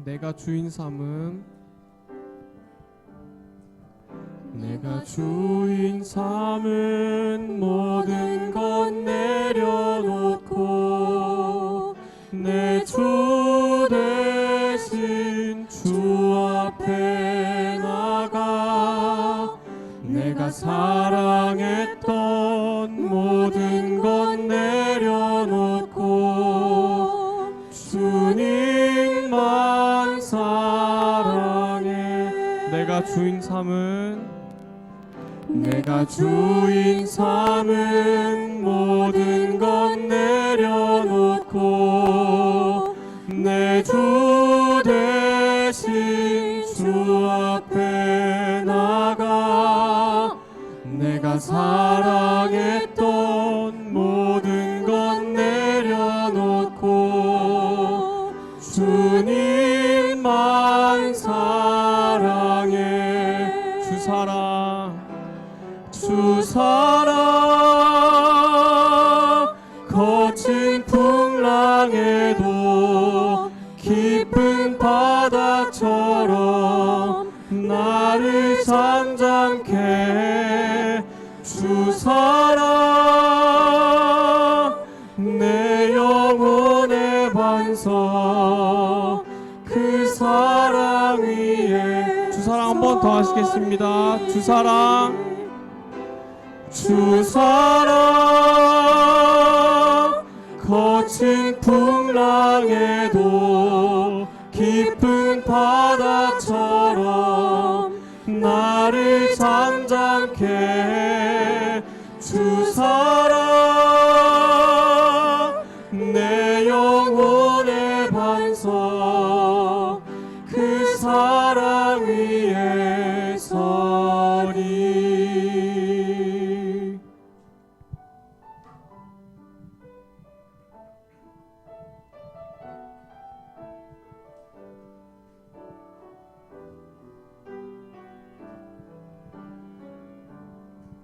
내가 주인 삼음 내가 주인 삼은 모든 것 내려놓고 내 주 대신 주 앞에 나가 내가 사랑했던 모든 것 내려놓고 주님만 사랑해. 내가 주인 삼은 모든 것 내려놓고 내 주 대신 주 앞에 나가 내가 사랑했던 모든 것 내려놓고 주님만 사랑해. 주 사랑 거친 풍랑에도 깊은 바다처럼 나를 잠잠케 해. 주 사랑 내 영혼의 반석 그 사랑 위에. 주 사랑 한 번 더 하시겠습니다. 주 사랑 거친 풍랑에도 깊은 바다처럼 나를 잠잠케 해. 주 사랑 내 영혼의 반석 그 사랑 위에 서리.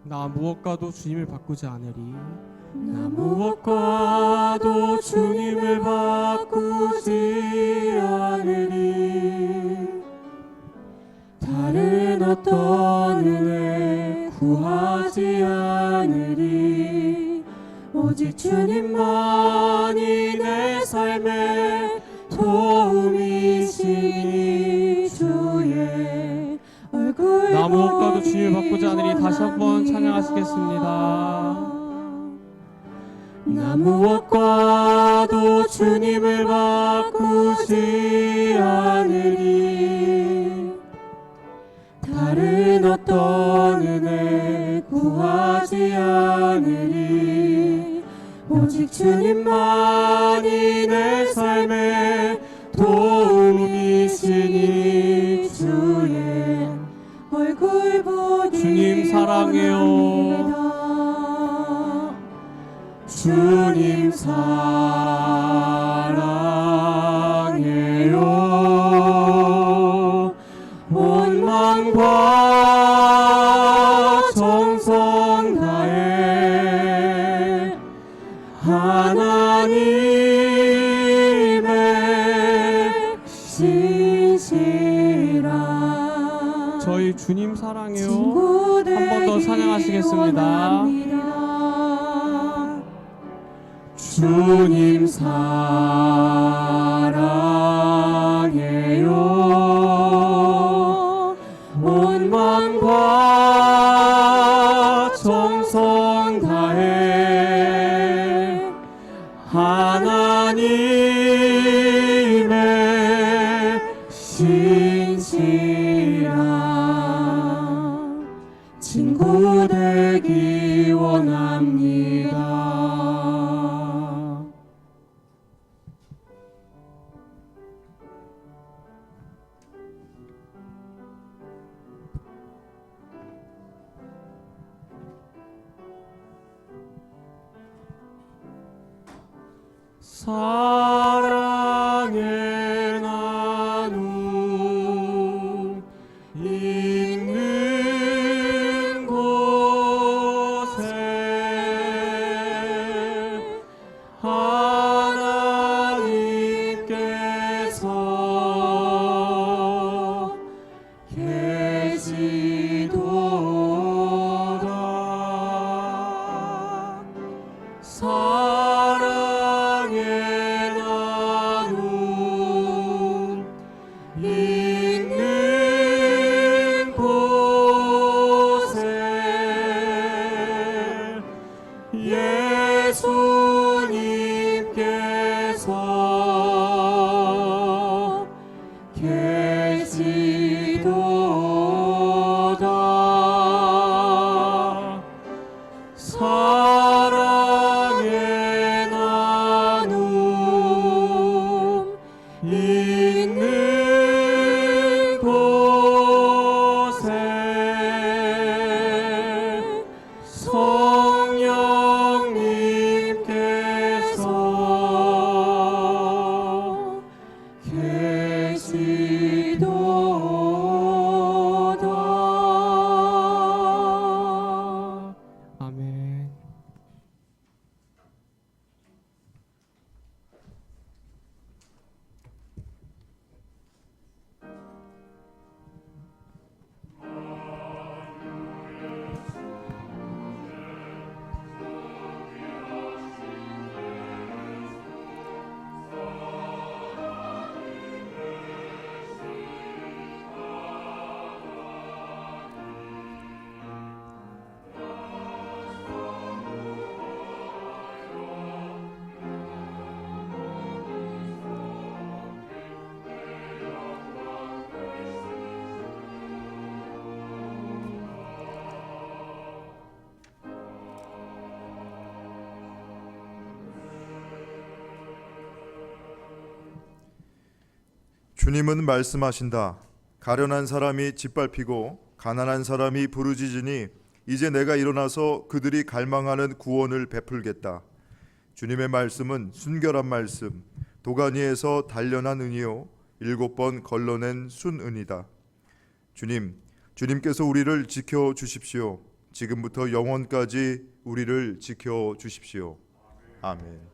나 무엇과도 주님을 바꾸지 않으리. 나 무엇과도 주님을 바꾸지 않으리. 다른 어떤 은혜 구하지 않으리. 오직 주님만이 내 삶의 도움이시니 주의 얼굴. 나 무엇과도 주님을 바꾸지 않으리. 다시 한번 찬양하시겠습니다. 나 무엇과도 주님을 바꾸지 않으리. 다른 어떤 은혜 구하지 않으리. 오직 주님만이 내 삶의 도움이시니 주의 얼굴 보니. 주님 사랑해요. 주님 사랑해요. 온 마음과 정성 다해 하나님의 신실한. 저희 주님 사랑해요. 한 번 더 찬양하시겠습니다. 주님 사랑해요. 온 마음과 정성 다해 하나님의 신실한 친구 되기 원합니다. 사랑의 나눔 있는 곳에 하나님께서 계시도다. 사랑의 나눔 있는 곳에 예수님께서 계시도다. 사랑의 나눔 있는 곳에 성령님께서 계시도다. 아멘. 주님은 말씀하신다. 가련한 사람이 짓밟히고 가난한 사람이 부르짖으니 이제 내가 일어나서 그들이 갈망하는 구원을 베풀겠다. 주님의 말씀은 순결한 말씀, 도가니에서 단련한 은이요 7번 걸러낸 순은이다. 주님께서 우리를 지켜 주십시오. 지금부터 영원까지 우리를 지켜 주십시오. 아멘.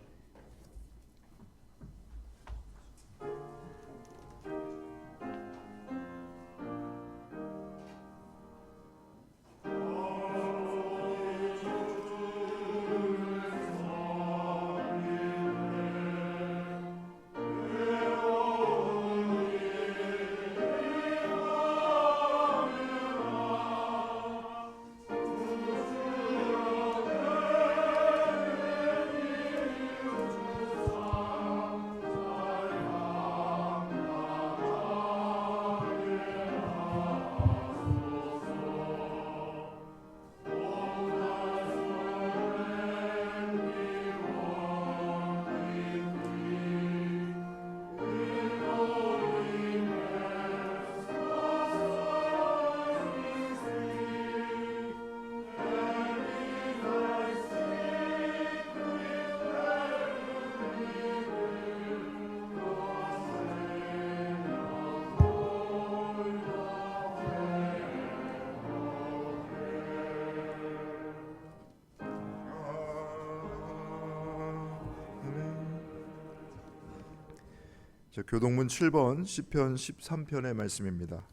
교동문 7번 시편 13편의 말씀입니다.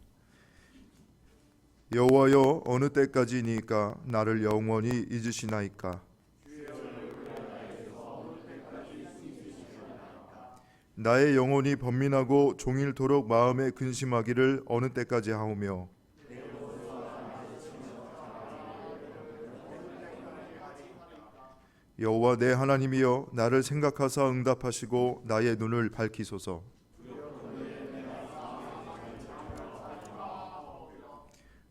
여호와여 어느 때까지니까 나를 영원히 잊으시나이까. 나의 영혼이 번민하고 종일토록 마음에 근심하기를 어느 때까지 하오며 여호와 내 하나님이여 나를 생각하사 응답하시고 나의 눈을 밝히소서.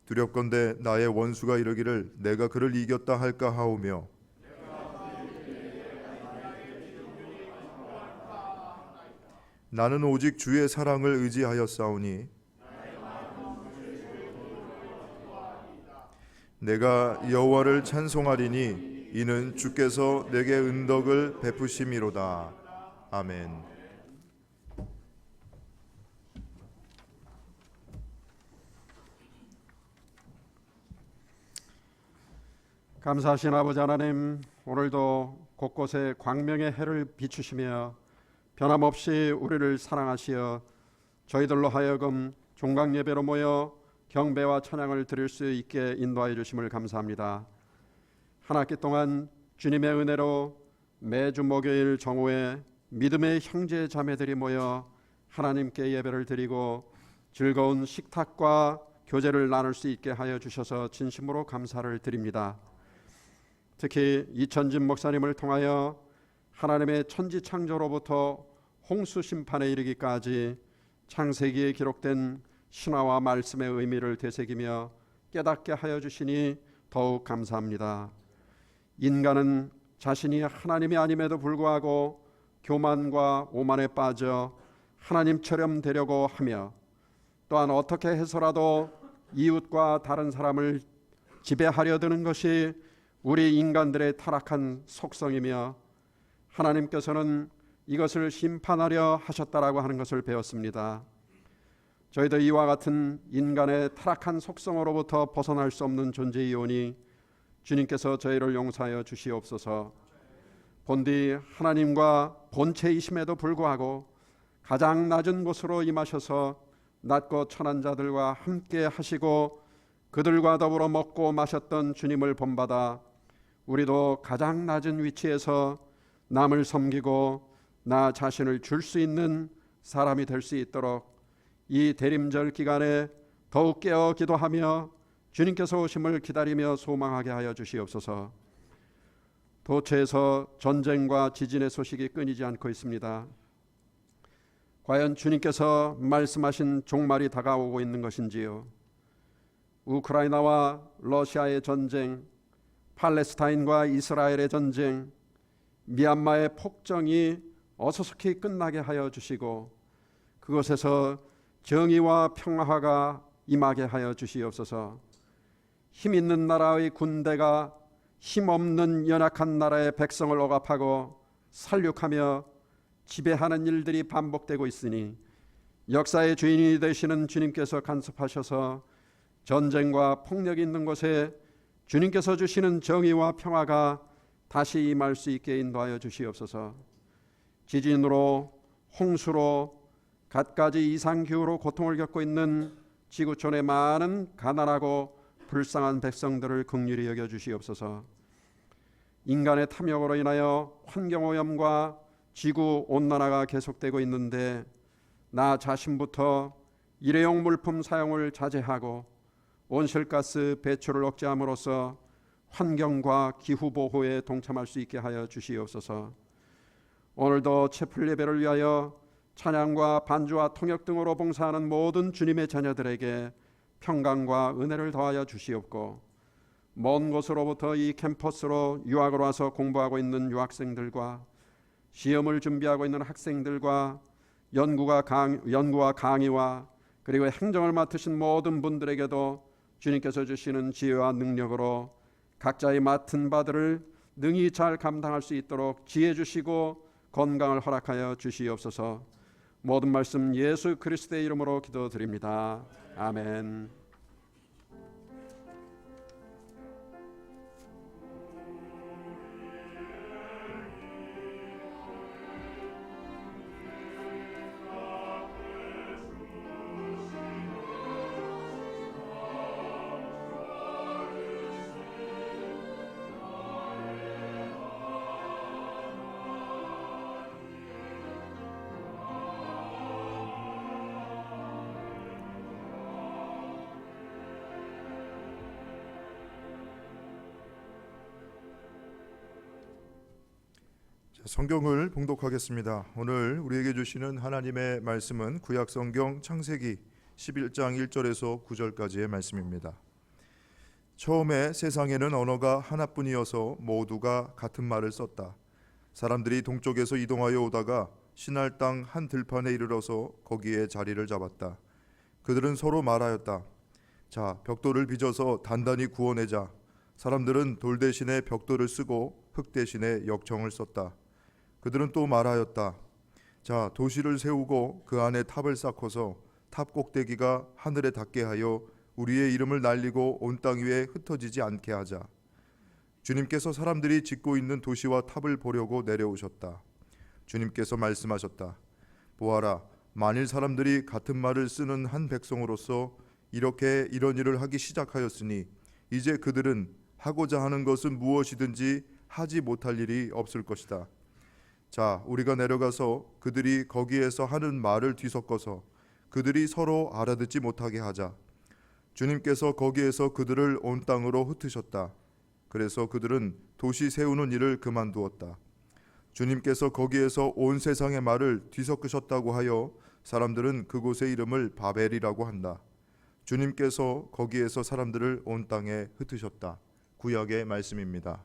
두렵건대 나의 원수가 이르기를 내가 그를 이겼다 할까 하오며 나는 오직 주의 사랑을 의지하였사오니 내가 여호와를 찬송하리니 이는 주께서 내게 은덕을 베푸심이로다. 아멘. 감사하신 아버지 하나님, 오늘도 곳곳에 광명의 해를 비추시며 변함없이 우리를 사랑하시어 저희들로 하여금 종강 예배로 모여 경배와 찬양을 드릴 수 있게 인도하여 주심을 감사합니다. 한 학기 동안 주님의 은혜로 매주 목요일 정오에 믿음의 형제 자매들이 모여 하나님께 예배를 드리고 즐거운 식탁과 교제를 나눌 수 있게 하여 주셔서 진심으로 감사를 드립니다. 특히 이천진 목사님을 통하여 하나님의 천지창조로부터 홍수 심판에 이르기까지 창세기에 기록된 신화와 말씀의 의미를 되새기며 깨닫게 하여 주시니 더욱 감사합니다. 인간은 자신이 하나님이 아님에도 불구하고 교만과 오만에 빠져 하나님처럼 되려고 하며 또한 어떻게 해서라도 이웃과 다른 사람을 지배하려 드는 것이 우리 인간들의 타락한 속성이며 하나님께서는 이것을 심판하려 하셨다라고 하는 것을 배웠습니다. 저희도 이와 같은 인간의 타락한 속성으로부터 벗어날 수 없는 존재이오니 주님께서 저희를 용서하여 주시옵소서. 본디 하나님과 본체이심에도 불구하고 가장 낮은 곳으로 임하셔서 낮고 천한 자들과 함께 하시고 그들과 더불어 먹고 마셨던 주님을 본받아 우리도 가장 낮은 위치에서 남을 섬기고 나 자신을 줄 수 있는 사람이 될 수 있도록 이 대림절 기간에 더욱 깨어 기도하며 주님께서 오심을 기다리며 소망하게 하여 주시옵소서. 도처에서 전쟁과 지진의 소식이 끊이지 않고 있습니다. 과연 주님께서 말씀하신 종말이 다가오고 있는 것인지요? 우크라이나와 러시아의 전쟁, 팔레스타인과 이스라엘의 전쟁, 미얀마의 폭정이 어서속히 끝나게 하여 주시고 그곳에서 정의와 평화가 임하게 하여 주시옵소서. 힘 있는 나라의 군대가 힘없는 연약한 나라의 백성을 억압하고 살육하며 지배하는 일들이 반복되고 있으니 역사의 주인이 되시는 주님께서 간섭하셔서 전쟁과 폭력이 있는 곳에 주님께서 주시는 정의와 평화가 다시 임할 수 있게 인도하여 주시옵소서. 지진으로 홍수로 갖가지 이상기후로 고통을 겪고 있는 지구촌의 많은 가난하고 불쌍한 백성들을 긍휼히 여겨 주시옵소서. 인간의 탐욕으로 인하여 환경오염과 지구온난화가 계속되고 있는데 나 자신부터 일회용 물품 사용을 자제하고 온실가스 배출을 억제함으로써 환경과 기후보호에 동참할 수 있게 하여 주시옵소서. 오늘도 채플 예배를 위하여 찬양과 반주와 통역 등으로 봉사하는 모든 주님의 자녀들에게 평강과 은혜를 더하여 주시옵고 먼 곳으로부터 이 캠퍼스로 유학을 와서 공부하고 있는 유학생들과 시험을 준비하고 있는 학생들과 연구와 강의와 그리고 행정을 맡으신 모든 분들에게도 주님께서 주시는 지혜와 능력으로 각자의 맡은 바들을 능히 잘 감당할 수 있도록 지혜 주시고 건강을 허락하여 주시옵소서. 모든 말씀 예수 그리스도의 이름으로 기도드립니다. 아멘. 성경을 봉독하겠습니다. 오늘 우리에게 주시는 하나님의 말씀은 구약성경 창세기 11장 1절에서 9절까지의 말씀입니다. 처음에 세상에는 언어가 하나뿐이어서 모두가 같은 말을 썼다. 사람들이 동쪽에서 이동하여 오다가 시날 땅 한 들판에 이르러서 거기에 자리를 잡았다. 그들은 서로 말하였다. 자, 벽돌을 빚어서 단단히 구워내자. 사람들은 돌 대신에 벽돌을 쓰고 흙 대신에 역청을 썼다. 그들은 또 말하였다. 자, 도시를 세우고 그 안에 탑을 쌓고서 탑 꼭대기가 하늘에 닿게 하여 우리의 이름을 날리고 온 땅 위에 흩어지지 않게 하자. 주님께서 사람들이 짓고 있는 도시와 탑을 보려고 내려오셨다. 주님께서 말씀하셨다. 보아라, 만일 사람들이 같은 말을 쓰는 한 백성으로서 이렇게 이런 일을 하기 시작하였으니 이제 그들은 하고자 하는 것은 무엇이든지 하지 못할 일이 없을 것이다. 자, 우리가 내려가서 그들이 거기에서 하는 말을 뒤섞어서 그들이 서로 알아듣지 못하게 하자. 주님께서 거기에서 그들을 온 땅으로 흩으셨다. 그래서 그들은 도시 세우는 일을 그만두었다. 주님께서 거기에서 온 세상의 말을 뒤섞으셨다고 하여 사람들은 그곳의 이름을 바벨이라고 한다. 주님께서 거기에서 사람들을 온 땅에 흩으셨다. 구약의 말씀입니다.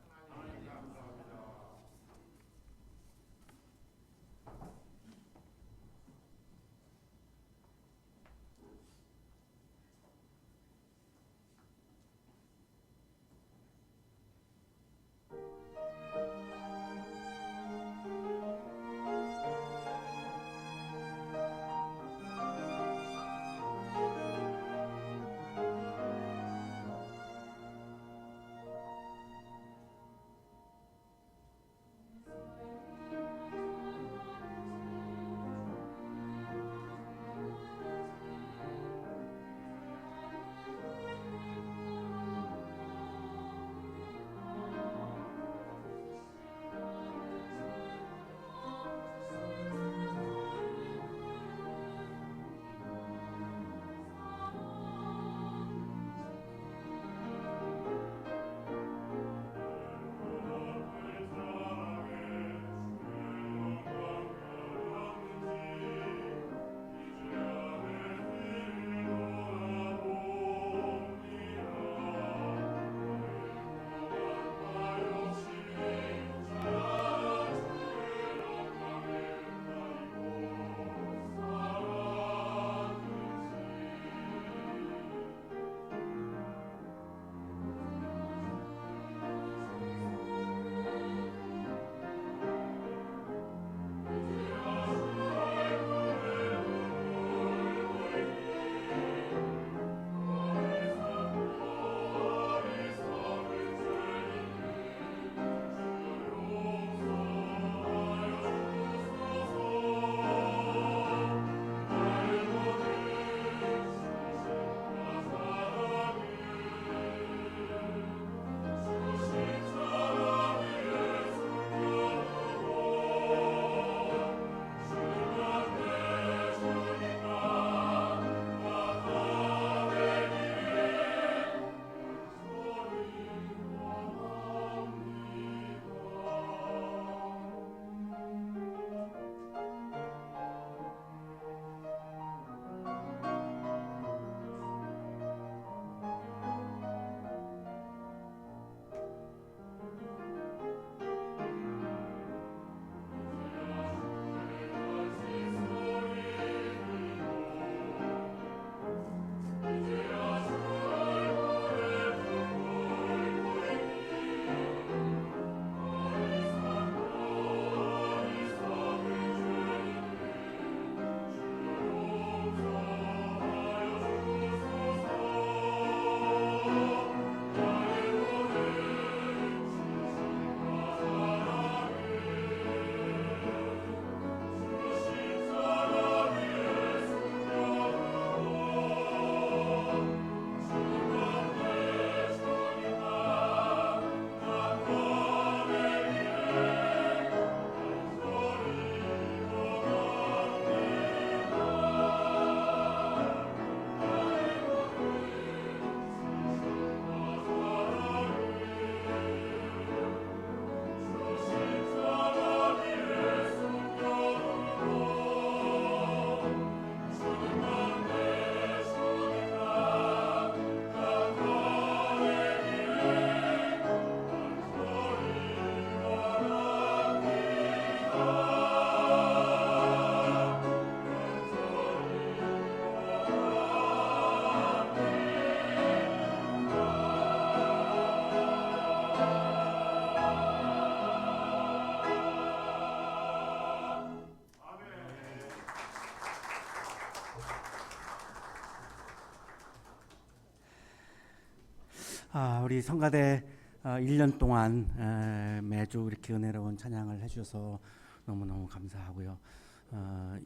우리 성가대 1년 동안 매주 이렇게 은혜로운 찬양을 해주셔서 너무너무 감사하고요.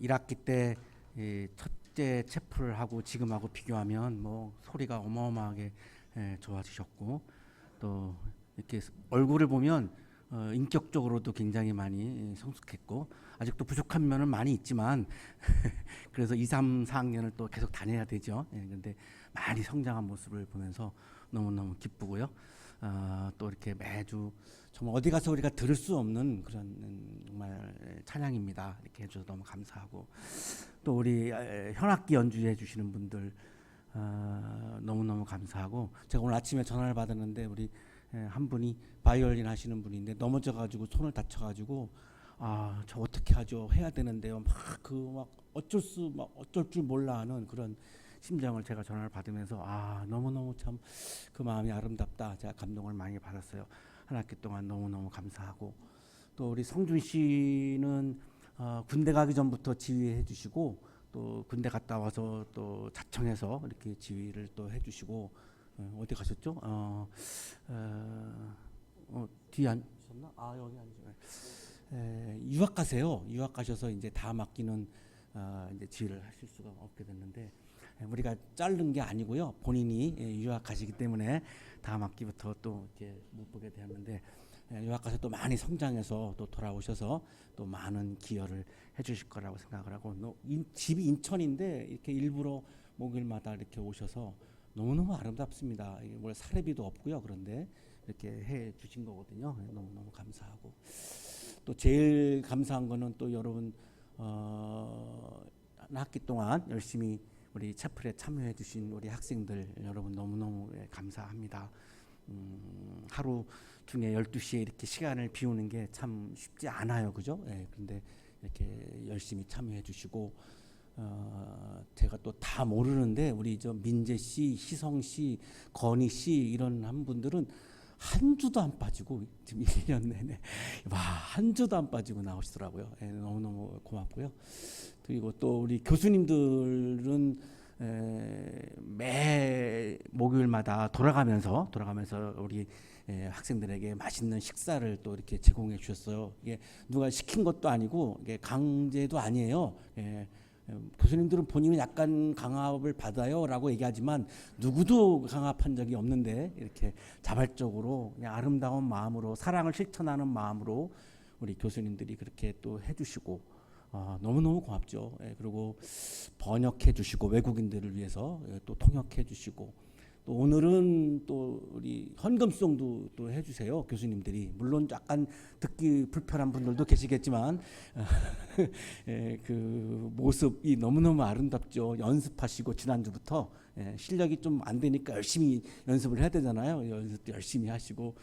1학기 때 첫 첫째 채플하고 지금하고 비교하면 뭐 소리가 어마어마하게 좋아지셨고, 또 이렇게 얼굴을 보면 인격적으로도 굉장히 많이 성숙했고, 아직도 부족한 면은 많이 있지만 그래서 2, 3, 4학년을 또 계속 다녀야 되죠. 그런데 많이 성장한 모습을 보면서 너무너무 기쁘고요. 또 이렇게 매주 정말 어디 가서 우리가 들을 수 없는 그런 정말 찬양입니다. 이렇게 해줘서 너무 감사하고, 또 우리 현악기 연주해 주시는 분들 너무너무 감사하고, 제가 오늘 아침에 전화를 받았는데 우리 한 분이 바이올린 하시는 분인데 넘어져가지고 손을 다쳐가지고 저 어떻게 하죠? 해야 되는데요. 막 어쩔 줄 몰라 하는 그런 심정을 제가 전화를 받으면서 너무너무 참 그 마음이 아름답다. 제가 감동을 많이 받았어요. 한 학기 동안 너무너무 감사하고, 또 우리 성준 씨는 군대 가기 전부터 지휘해 주시고, 또 군대 갔다 와서 또 자청해서 이렇게 지휘를 또 해주시고, 어디 가셨죠? 뒤에 앉으셨나? 여기 앉으셨네. 유학 가세요. 유학 가셔서 이제 다음 학기는 이제 지휘를 하실 수가 없게 됐는데, 우리가 자른 게 아니고요. 본인이 유학 가시기 때문에 다음 학기부터 또 이렇게 못 보게 되었는데, 유학 가서 또 많이 성장해서 또 돌아오셔서 또 많은 기여를 해주실 거라고 생각을 하고, 집이 인천인데 이렇게 일부러 목요일마다 이렇게 오셔서 너무너무 아름답습니다. 이게 뭐 사례비도 없고요. 그런데 이렇게 해 주신 거거든요. 너무너무 감사하고, 또 제일 감사한 거는 또 여러분 한 학기 동안 열심히 우리 채플에 참여해 주신 우리 학생들 여러분 너무너무 감사합니다. 하루 중에 12시에 이렇게 시간을 비우는 게 참 쉽지 않아요. 그죠? 근데 이렇게 열심히 참여해 주시고, 제가 또 다 모르는데 우리 저 민재 씨, 희성 씨, 건희 씨 이런 한 분들은 한 주도 안 빠지고 지금 1년 내내 한 주도 안 빠지고 나오시더라고요. 너무너무 고맙고요. 그리고 또 우리 교수님들은 매 목요일마다 돌아가면서 우리 학생들에게 맛있는 식사를 또 이렇게 제공해 주셨어요. 이게 누가 시킨 것도 아니고 이게 강제도 아니에요. 교수님들은 본인은 약간 강압을 받아요라고 얘기하지만 누구도 강압한 적이 없는데, 이렇게 자발적으로 그냥 아름다운 마음으로 사랑을 실천하는 마음으로 우리 교수님들이 그렇게 또 해주시고, 너무너무 고맙죠. 그리고 번역해 주시고, 외국인들을 위해서 또 통역해 주시고, 또 오늘은 또 우리 헌금송도 또 해주세요. 교수님들이 물론 약간 듣기 불편한 분들도 계시겠지만 그 모습이 너무너무 아름답죠. 연습하시고 지난주부터 실력이 좀 안 되니까 열심히 연습을 해야 되잖아요. 연습도 열심히 하시고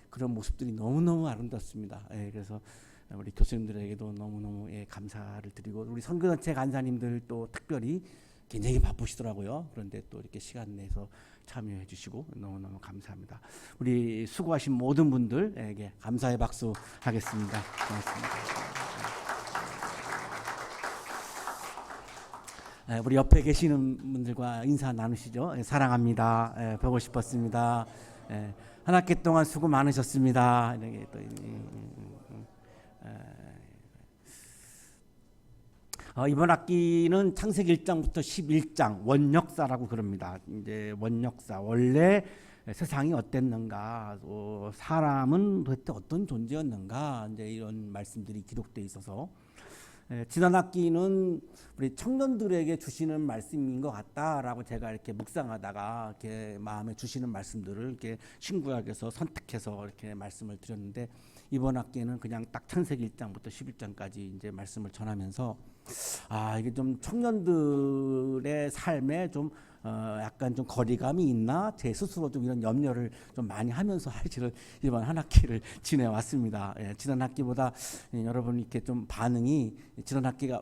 그런 모습들이 너무너무 아름답습니다. 그래서 우리 교수님들에게도 너무너무 감사를 드리고, 우리 선교단체 간사님들 또 특별히 굉장히 바쁘시더라고요. 그런데 또 이렇게 시간 내서 참여해 주시고 너무너무 감사합니다. 우리 수고하신 모든 분들에게 감사의 박수 하겠습니다. 고맙습니다. 우리 옆에 계시는 분들과 인사 나누시죠. 사랑합니다. 보고 싶었습니다. 한 학기 동안 수고 많으셨습니다. 이렇게 또 이번 학기는 창세기 1장부터 11장 원역사라고 그럽니다. 이제 원역사, 원래 세상이 어땠는가, 사람은 도대체 어떤 존재였는가, 이제 이런 말씀들이 기록되어 있어서, 지난 학기는 우리 청년들에게 주시는 말씀인 것 같다라고 제가 이렇게 묵상하다가 이렇게 마음에 주시는 말씀들을 이렇게 신구약에서 선택해서 이렇게 말씀을 드렸는데, 이번 학기에는 그냥 딱 창세기 1장부터 11장까지 이제 말씀을 전하면서 이게 좀 청년들의 삶에 좀 약간 좀 거리감이 있나, 제 스스로 좀 이런 염려를 좀 많이 하면서 사실은 이번 한 학기를 지내왔습니다. 지난 학기보다 여러분 이렇게 좀 반응이 지난 학기가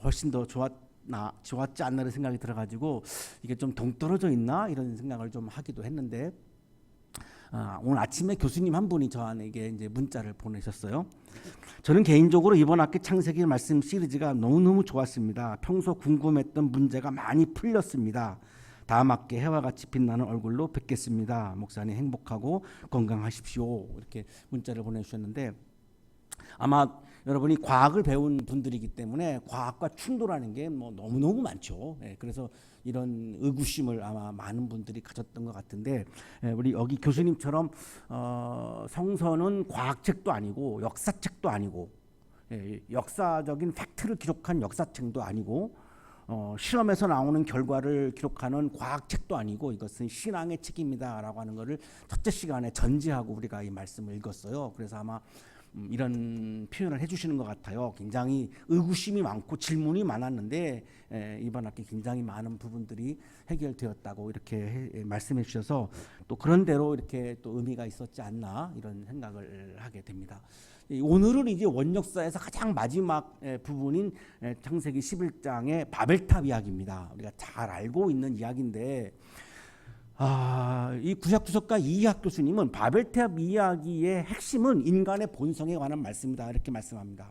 훨씬 더 좋았지 않나 생각이 들어가지고 이게 좀 동떨어져 있나 이런 생각을 좀 하기도 했는데, 오늘 아침에 교수님 한 분이 저에게 이제 문자를 보내셨어요. 저는 개인적으로 이번 학기 창세기 말씀 시리즈가 너무너무 좋았습니다. 평소 궁금했던 문제가 많이 풀렸습니다. 다음 학기 해와 같이 빛나는 얼굴로 뵙겠습니다. 목사님 행복하고 건강하십시오. 이렇게 문자를 보내주셨는데, 아마 여러분이 과학을 배운 분들이기 때문에 과학과 충돌하는 게 뭐 너무너무 많죠. 예, 그래서 이런 의구심을 아마 많은 분들이 가졌던 것 같은데, 우리 여기 교수님처럼 성서는 과학책도 아니고 역사책도 아니고, 역사적인 팩트를 기록한 역사책도 아니고, 실험에서 나오는 결과를 기록하는 과학책도 아니고, 이것은 신앙의 책입니다라고 하는 것을 첫째 시간에 전제하고 우리가 이 말씀을 읽었어요. 그래서 아마 이런 표현을 해주시는 것 같아요. 굉장히 의구심이 많고 질문이 많았는데 이번 학기 굉장히 많은 부분들이 해결되었다고 이렇게 말씀해 주셔서 또 그런 대로 이렇게 또 의미가 있었지 않나 이런 생각을 하게 됩니다. 오늘은 이제 원역사에서 가장 마지막 부분인 창세기 11장의 바벨탑 이야기입니다. 우리가 잘 알고 있는 이야기인데, 이 구약주석가 이학 교수님은 바벨탑 이야기의 핵심은 인간의 본성에 관한 말씀이다 이렇게 말씀합니다.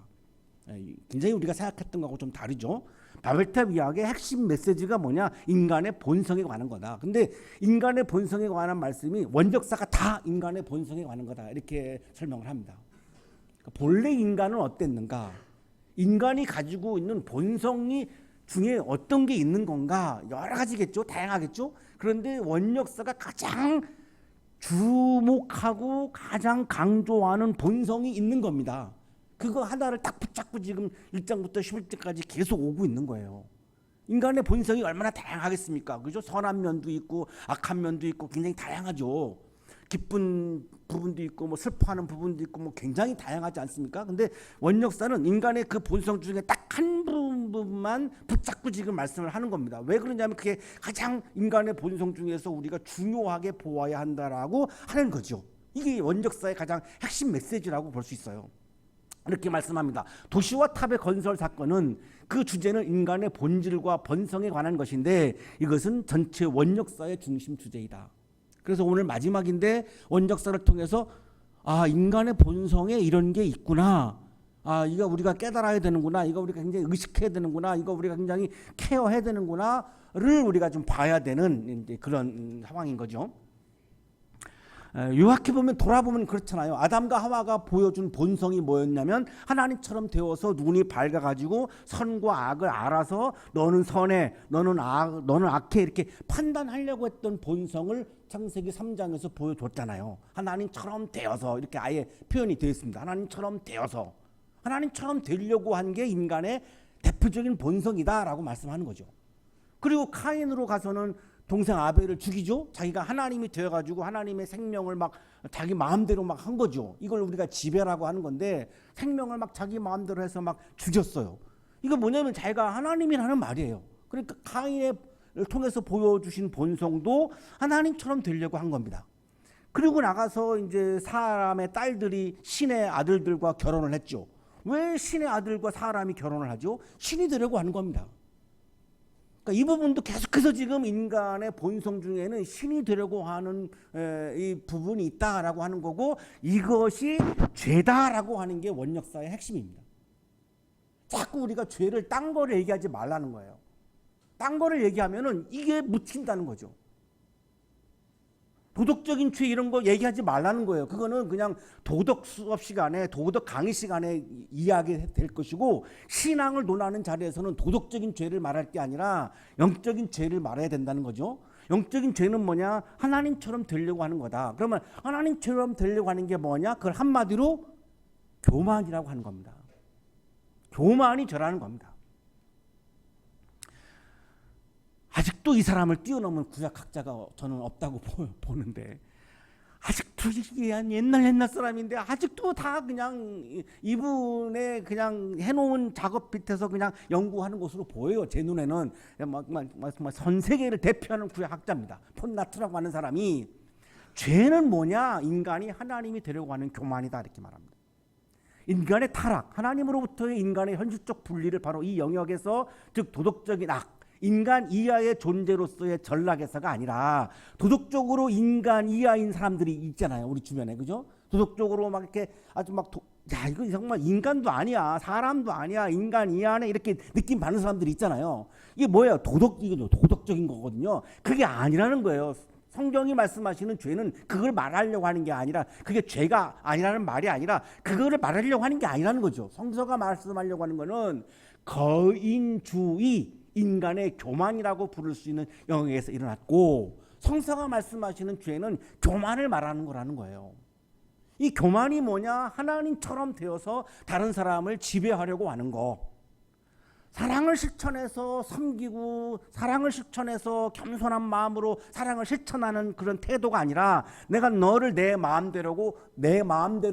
굉장히 우리가 생각했던 거하고 좀 다르죠. 바벨탑 이야기의 핵심 메시지가 뭐냐? 인간의 본성에 관한 거다. 근데 인간의 본성에 관한 말씀이 원역사가 다 인간의 본성에 관한 거다 이렇게 설명을 합니다. 그러니까 본래 인간은 어땠는가? 인간이 가지고 있는 본성이 중에 어떤 게 있는 건가? 여러 가지겠죠. 다양하겠죠. 그런데 원역사가 가장 주목하고 가장 강조하는 본성이 있는 겁니다. 그거 하나를 딱 붙잡고 지금 1장부터 11장까지 계속 오고 있는 거예요. 인간의 본성이 얼마나 다양하겠습니까? 그죠? 선한 면도 있고 악한 면도 있고 굉장히 다양하죠. 기쁜 부분도 있고 뭐 슬퍼하는 부분도 있고 뭐 굉장히 다양하지 않습니까? 근데 원역사는 인간의 그 본성 중에 딱 한 부분만 붙잡고 지금 말씀을 하는 겁니다. 왜 그러냐면 그게 가장 인간의 본성 중에서 우리가 중요하게 보아야 한다라고 하는 거죠. 이게 원역사의 가장 핵심 메시지라고 볼 수 있어요. 이렇게 말씀합니다. 도시와 탑의 건설 사건은 그 주제는 인간의 본질과 본성에 관한 것인데 이것은 전체 원역사의 중심 주제이다. 그래서 오늘 마지막인데 원역사를 통해서 인간의 본성에 이런 게 있구나. 이거 우리가 깨달아야 되는구나. 이거 우리가 굉장히 의식해야 되는구나. 이거 우리가 굉장히 케어해야 되는구나를 우리가 좀 봐야 되는 이제 그런 상황인 거죠. 요약해 보면 돌아보면 그렇잖아요. 아담과 하와가 보여준 본성이 뭐였냐면 하나님처럼 되어서 눈이 밝아가지고 선과 악을 알아서 너는 선해, 너는 악해 이렇게 판단하려고 했던 본성을 창세기 3장에서 보여줬잖아요. 하나님처럼 되어서 이렇게 아예 표현이 되어 있습니다. 하나님처럼 되어서 하나님처럼 되려고 한 게 인간의 대표적인 본성이다라고 말씀하는 거죠. 그리고 카인으로 가서는 동생 아벨을 죽이죠. 자기가 하나님이 되어가지고 하나님의 생명을 막 자기 마음대로 막 한 거죠. 이걸 우리가 지배라고 하는 건데 생명을 막 자기 마음대로 해서 막 죽였어요. 이거 뭐냐면 자기가 하나님이라는 말이에요. 그러니까 카인을 통해서 보여주신 본성도 하나님처럼 되려고 한 겁니다. 그리고 나가서 이제 사람의 딸들이 신의 아들들과 결혼을 했죠. 왜 신의 아들과 사람이 결혼을 하죠? 신이 되려고 하는 겁니다. 그러니까 이 부분도 계속해서 지금 인간의 본성 중에는 신이 되려고 하는 이 부분이 있다라고 하는 거고 이것이 죄다라고 하는 게 원역사의 핵심입니다. 자꾸 우리가 죄를 딴 거를 얘기하지 말라는 거예요. 딴 거를 얘기하면은 이게 묻힌다는 거죠. 도덕적인 죄 이런 거 얘기하지 말라는 거예요. 그거는 그냥 도덕 수업 시간에 도덕 강의 시간에 이야기될 것이고 신앙을 논하는 자리에서는 도덕적인 죄를 말할 게 아니라 영적인 죄를 말해야 된다는 거죠. 영적인 죄는 뭐냐? 하나님처럼 되려고 하는 거다. 그러면 하나님처럼 되려고 하는 게 뭐냐? 그걸 한마디로 교만이라고 하는 겁니다. 교만이 죄라는 겁니다. 아직도 이 사람을 뛰어넘은 구약학자가 저는 없다고 보는데 아직도 이게 한 옛날 사람인데 아직도 다 그냥 이분의 그냥 해놓은 작업 밑에서 그냥 연구하는 것으로 보여요. 제 눈에는 전 세계를 대표하는 구약학자입니다. 폰나트라고 하는 사람이 죄는 뭐냐? 인간이 하나님이 되려고 하는 교만이다 이렇게 말합니다. 인간의 타락, 하나님으로부터의 인간의 현실적 분리를 바로 이 영역에서 즉 도덕적인 악 인간 이하의 존재로서의 전락에서가 아니라 도덕적으로 인간 이하인 사람들이 있잖아요. 우리 주변에. 그죠? 도덕적으로 막 이렇게 아주 막 이거 정말 인간도 아니야. 사람도 아니야. 인간 이하네. 이렇게 느낌 받는 사람들이 있잖아요. 이게 뭐예요? 이거죠. 도덕적인 거거든요. 그게 아니라는 거예요. 성경이 말씀하시는 죄는 그걸 말하려고 하는 게 아니라, 그게 죄가 아니라는 말이 아니라 그거를 말하려고 하는 게 아니라는 거죠. 성서가 말씀하려고 하는 거는 거인주의, 인간의 교만이라고 부를 수 있는 영역에서 일어났고, 성서가 말씀하시는 죄는 교만을 말하는 거라는 거예요. 이 교만이 뭐냐? 하나님처럼 되어서 다른 사람을 지배하려고 하는 거. 사랑을 실천해서 섬기고, 사랑을 실천해서 겸손한 마음으로 사랑을 실천하는 그런 태도가 아니라, 내가 너를 내 마음대로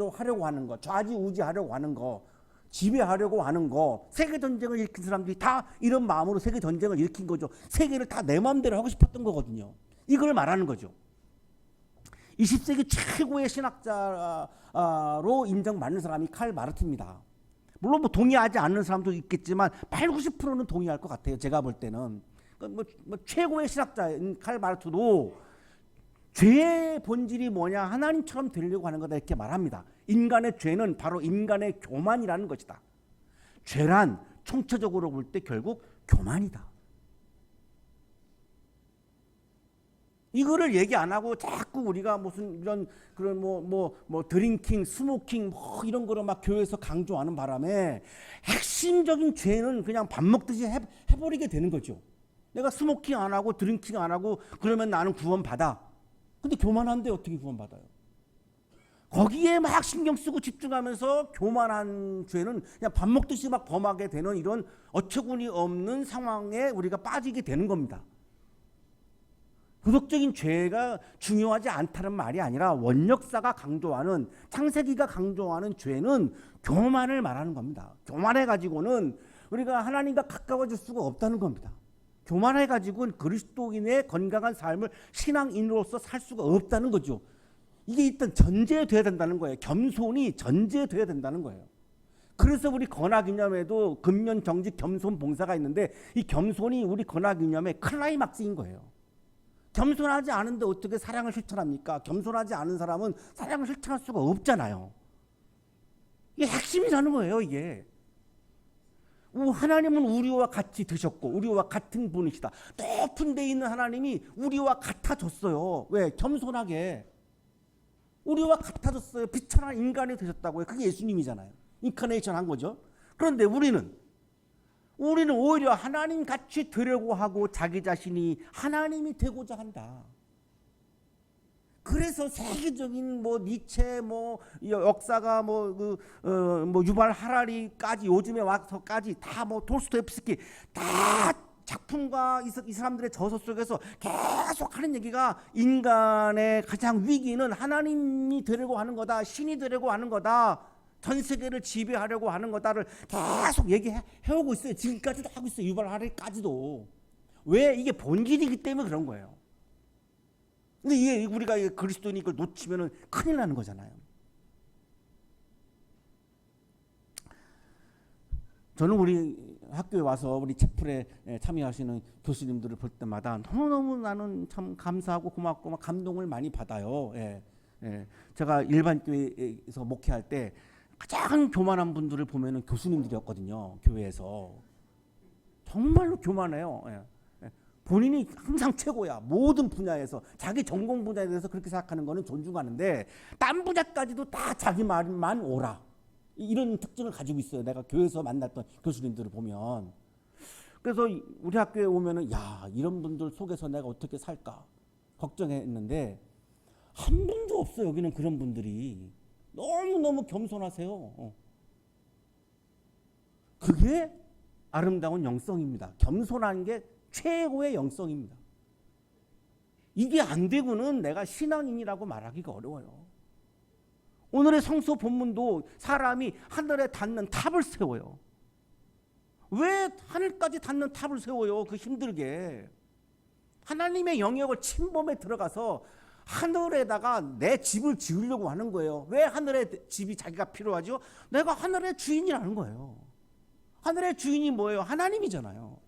하려고 하는 거, 좌지우지하려고 하는 거, 지배하려고 하는 거. 세계전쟁을 일으킨 사람들이 다 이런 마음으로 세계전쟁을 일으킨 거죠. 세계를 다 내 마음대로 하고 싶었던 거거든요. 이걸 말하는 거죠. 20세기 최고의 신학자로 인정받는 사람이 칼 마르트입니다. 물론 뭐 동의하지 않는 사람도 있겠지만 80~90%는 동의할 것 같아요. 제가 볼 때는. 최고의 신학자인 칼 마르트도 죄의 본질이 뭐냐? 하나님처럼 되려고 하는 거다, 이렇게 말합니다. 인간의 죄는 바로 인간의 교만이라는 것이다. 죄란 총체적으로 볼 때 결국 교만이다. 이거를 얘기 안 하고 자꾸 우리가 무슨 이런 그런 드링킹, 스모킹 이런 거를 막 교회에서 강조하는 바람에 핵심적인 죄는 그냥 밥 먹듯이 해버리게 되는 거죠. 내가 스모킹 안 하고 드링킹 안 하고 그러면 나는 구원받아. 근데 교만한데 어떻게 구원받아요? 거기에 막 신경 쓰고 집중하면서 교만한 죄는 그냥 밥 먹듯이 막 범하게 되는 이런 어처구니 없는 상황에 우리가 빠지게 되는 겁니다. 도덕적인 죄가 중요하지 않다는 말이 아니라 원역사가 강조하는, 창세기가 강조하는 죄는 교만을 말하는 겁니다. 교만해가지고는 우리가 하나님과 가까워질 수가 없다는 겁니다. 교만해가지고는 그리스도인의 건강한 삶을 신앙인으로서 살 수가 없다는 거죠. 이게 일단 전제돼야 된다는 거예요. 겸손이 전제돼야 된다는 거예요. 그래서 우리 건화기념에도 근면, 정직, 겸손, 봉사가 있는데, 이 겸손이 우리 건화기념의 클라이막스인 거예요. 겸손하지 않은데 어떻게 사랑을 실천합니까? 겸손하지 않은 사람은 사랑을 실천할 수가 없잖아요. 이게 핵심이라는 거예요, 이게. 하나님은 우리와 같이 드셨고 우리와 같은 분이시다. 높은 데 있는 하나님이 우리와 같아졌어요. 왜? 겸손하게. 우리와 같아졌어요. 비천한 인간이 되셨다고요. 그게 예수님이잖아요. 인카네이션 한 거죠. 그런데 우리는 오히려 하나님 같이 되려고 하고 자기 자신이 하나님이 되고자 한다. 그래서 세계적인 니체, 역사가 유발 하라리까지 요즘에 와서까지 다 돌스토옙스키 다 작품과 이 사람들의 저서 속에서 계속 하는 얘기가, 인간의 가장 위기는 하나님이 되려고 하는 거다, 신이 되려고 하는 거다, 전 세계를 지배하려고 하는 거다를 계속 얘기해오고 있어요. 지금까지도 하고 있어요. 유발 하라리까지도. 왜? 이게 본질이기 때문에 그런 거예요. 근데 이게 우리가 그리스도인이 이걸 놓치면은 큰일 나는 거잖아요. 저는 우리 학교에 와서 우리 채플에 참여하시는 교수님들을 볼 때마다 너무너무 나는 참 감사하고 고맙고 막 감동을 많이 받아요. 제가 일반 교회에서 목회할 때 가장 교만한 분들을 보면은 교수님들이었거든요. 교회에서. 정말로 교만해요. 본인이 항상 최고야. 모든 분야에서. 자기 전공 분야에 대해서 그렇게 생각하는 거는 존중하는데, 딴 분야까지도 다 자기 말만 옳아. 이런 특징을 가지고 있어요. 내가 교회에서 만났던 교수님들을 보면. 그래서 우리 학교에 오면은, 야, 이런 분들 속에서 내가 어떻게 살까 걱정했는데, 한 분도 없어요. 여기는 그런 분들이. 너무너무 겸손하세요. 그게 아름다운 영성입니다. 겸손한 게 최고의 영성입니다. 이게 안 되고는 내가 신앙인이라고 말하기가 어려워요. 오늘의 성서 본문도 사람이 하늘에 닿는 탑을 세워요. 왜 하늘까지 닿는 탑을 세워요? 그 힘들게. 하나님의 영역을 침범해 들어가서 하늘에다가 내 집을 지으려고 하는 거예요. 왜 하늘의 집이 자기가 필요하죠? 내가 하늘의 주인이라는 거예요. 하늘의 주인이 뭐예요? 하나님이잖아요.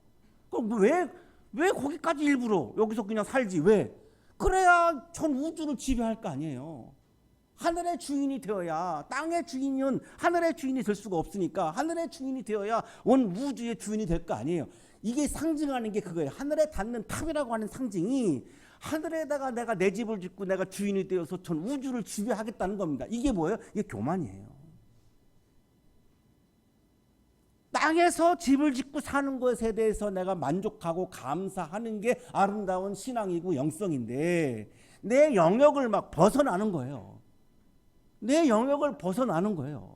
그럼 왜 거기까지 일부러 여기서 그냥 살지? 왜? 그래야 전 우주를 지배할 거 아니에요. 하늘의 주인이 되어야, 땅의 주인은 하늘의 주인이 될 수가 없으니까 하늘의 주인이 되어야 온 우주의 주인이 될 거 아니에요. 이게 상징하는 게 그거예요. 하늘에 닿는 탑이라고 하는 상징이 하늘에다가 내가 내 집을 짓고 내가 주인이 되어서 전 우주를 지배하겠다는 겁니다. 이게 뭐예요? 이게 교만이에요. 땅에서 집을 짓고 사는 것에 대해서 내가 만족하고 감사하는 게 아름다운 신앙이고 영성인데 내 영역을 막 벗어나는 거예요. 내 영역을 벗어나는 거예요.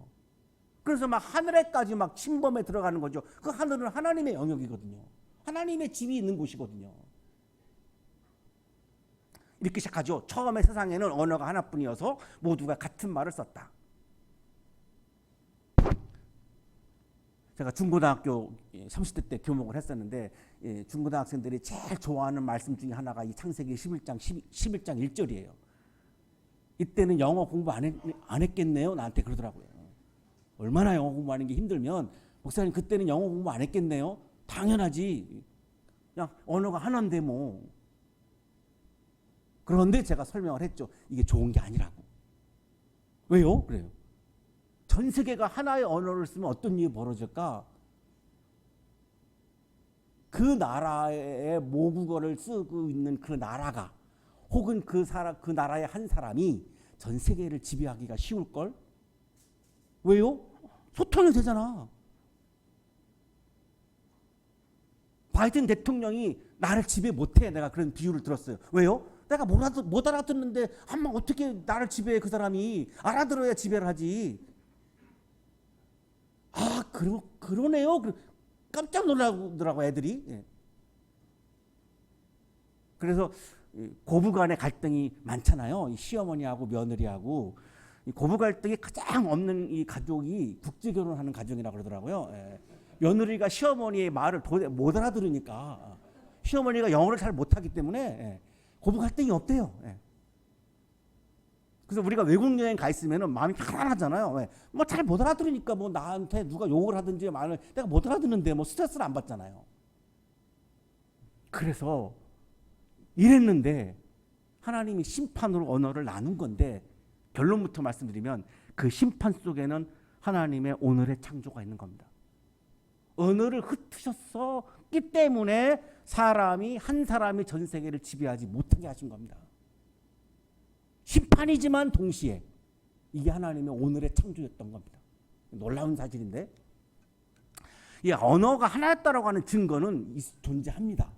그래서 막 하늘에까지 막 침범에 들어가는 거죠. 그 하늘은 하나님의 영역이거든요. 하나님의 집이 있는 곳이거든요. 이렇게 시작하죠. 처음에 세상에는 언어가 하나뿐이어서 모두가 같은 말을 썼다. 제가 중고등학교 30대 때 교목을 했었는데 중고등학생들이 제일 좋아하는 말씀 중에 하나가 이 창세기 11장 1절이에요. 이때는 영어 공부 안 했겠네요. 나한테 그러더라고요. 얼마나 영어 공부하는 게 힘들면 목사님 그때는 영어 공부 안 했겠네요. 당연하지. 그냥 언어가 하나인데 뭐. 그런데 제가 설명을 했죠. 이게 좋은 게 아니라고. 왜요? 그래요. 전 세계가 하나의 언어를 쓰면 어떤 일이 벌어질까? 그 나라의 모국어를 쓰고 있는 그 나라가 혹은 그 나라의 한 사람이 전 세계를 지배하기가 쉬울걸? 왜요? 소통이 되잖아. 바이든 대통령이 나를 지배 못해. 내가 그런 비유를 들었어요. 왜요? 내가 못 알아듣는데 한번 어떻게 나를 지배해. 그 사람이 알아들어야 지배를 하지. 아 그러네요. 깜짝 놀라더라고 애들이. 예. 그래서 고부간의 갈등이 많잖아요. 이 시어머니하고 며느리하고 이 고부 갈등이 가장 없는 이 가족이 국제 결혼하는 가정이라고 그러더라고요. 예. 며느리가 시어머니의 말을 못 알아들으니까 시어머니가 영어를 잘 못하기 때문에 예. 고부 갈등이 없대요. 예. 그래서 우리가 외국 여행 가 있으면 마음이 편안하잖아요. 뭐 잘 못 알아들으니까 뭐 나한테 누가 욕을 하든지 말을 내가 못 알아듣는데 뭐 스트레스를 안 받잖아요. 그래서 이랬는데 하나님이 심판으로 언어를 나눈 건데 결론부터 말씀드리면 그 심판 속에는 하나님의 오늘의 창조가 있는 겁니다. 언어를 흩으셨기 때문에 한 사람이 전 세계를 지배하지 못하게 하신 겁니다. 심판이지만 동시에 이게 하나님의 오늘의 창조였던 겁니다. 놀라운 사실인데 이 언어가 하나였다라고 하는 증거는 존재합니다.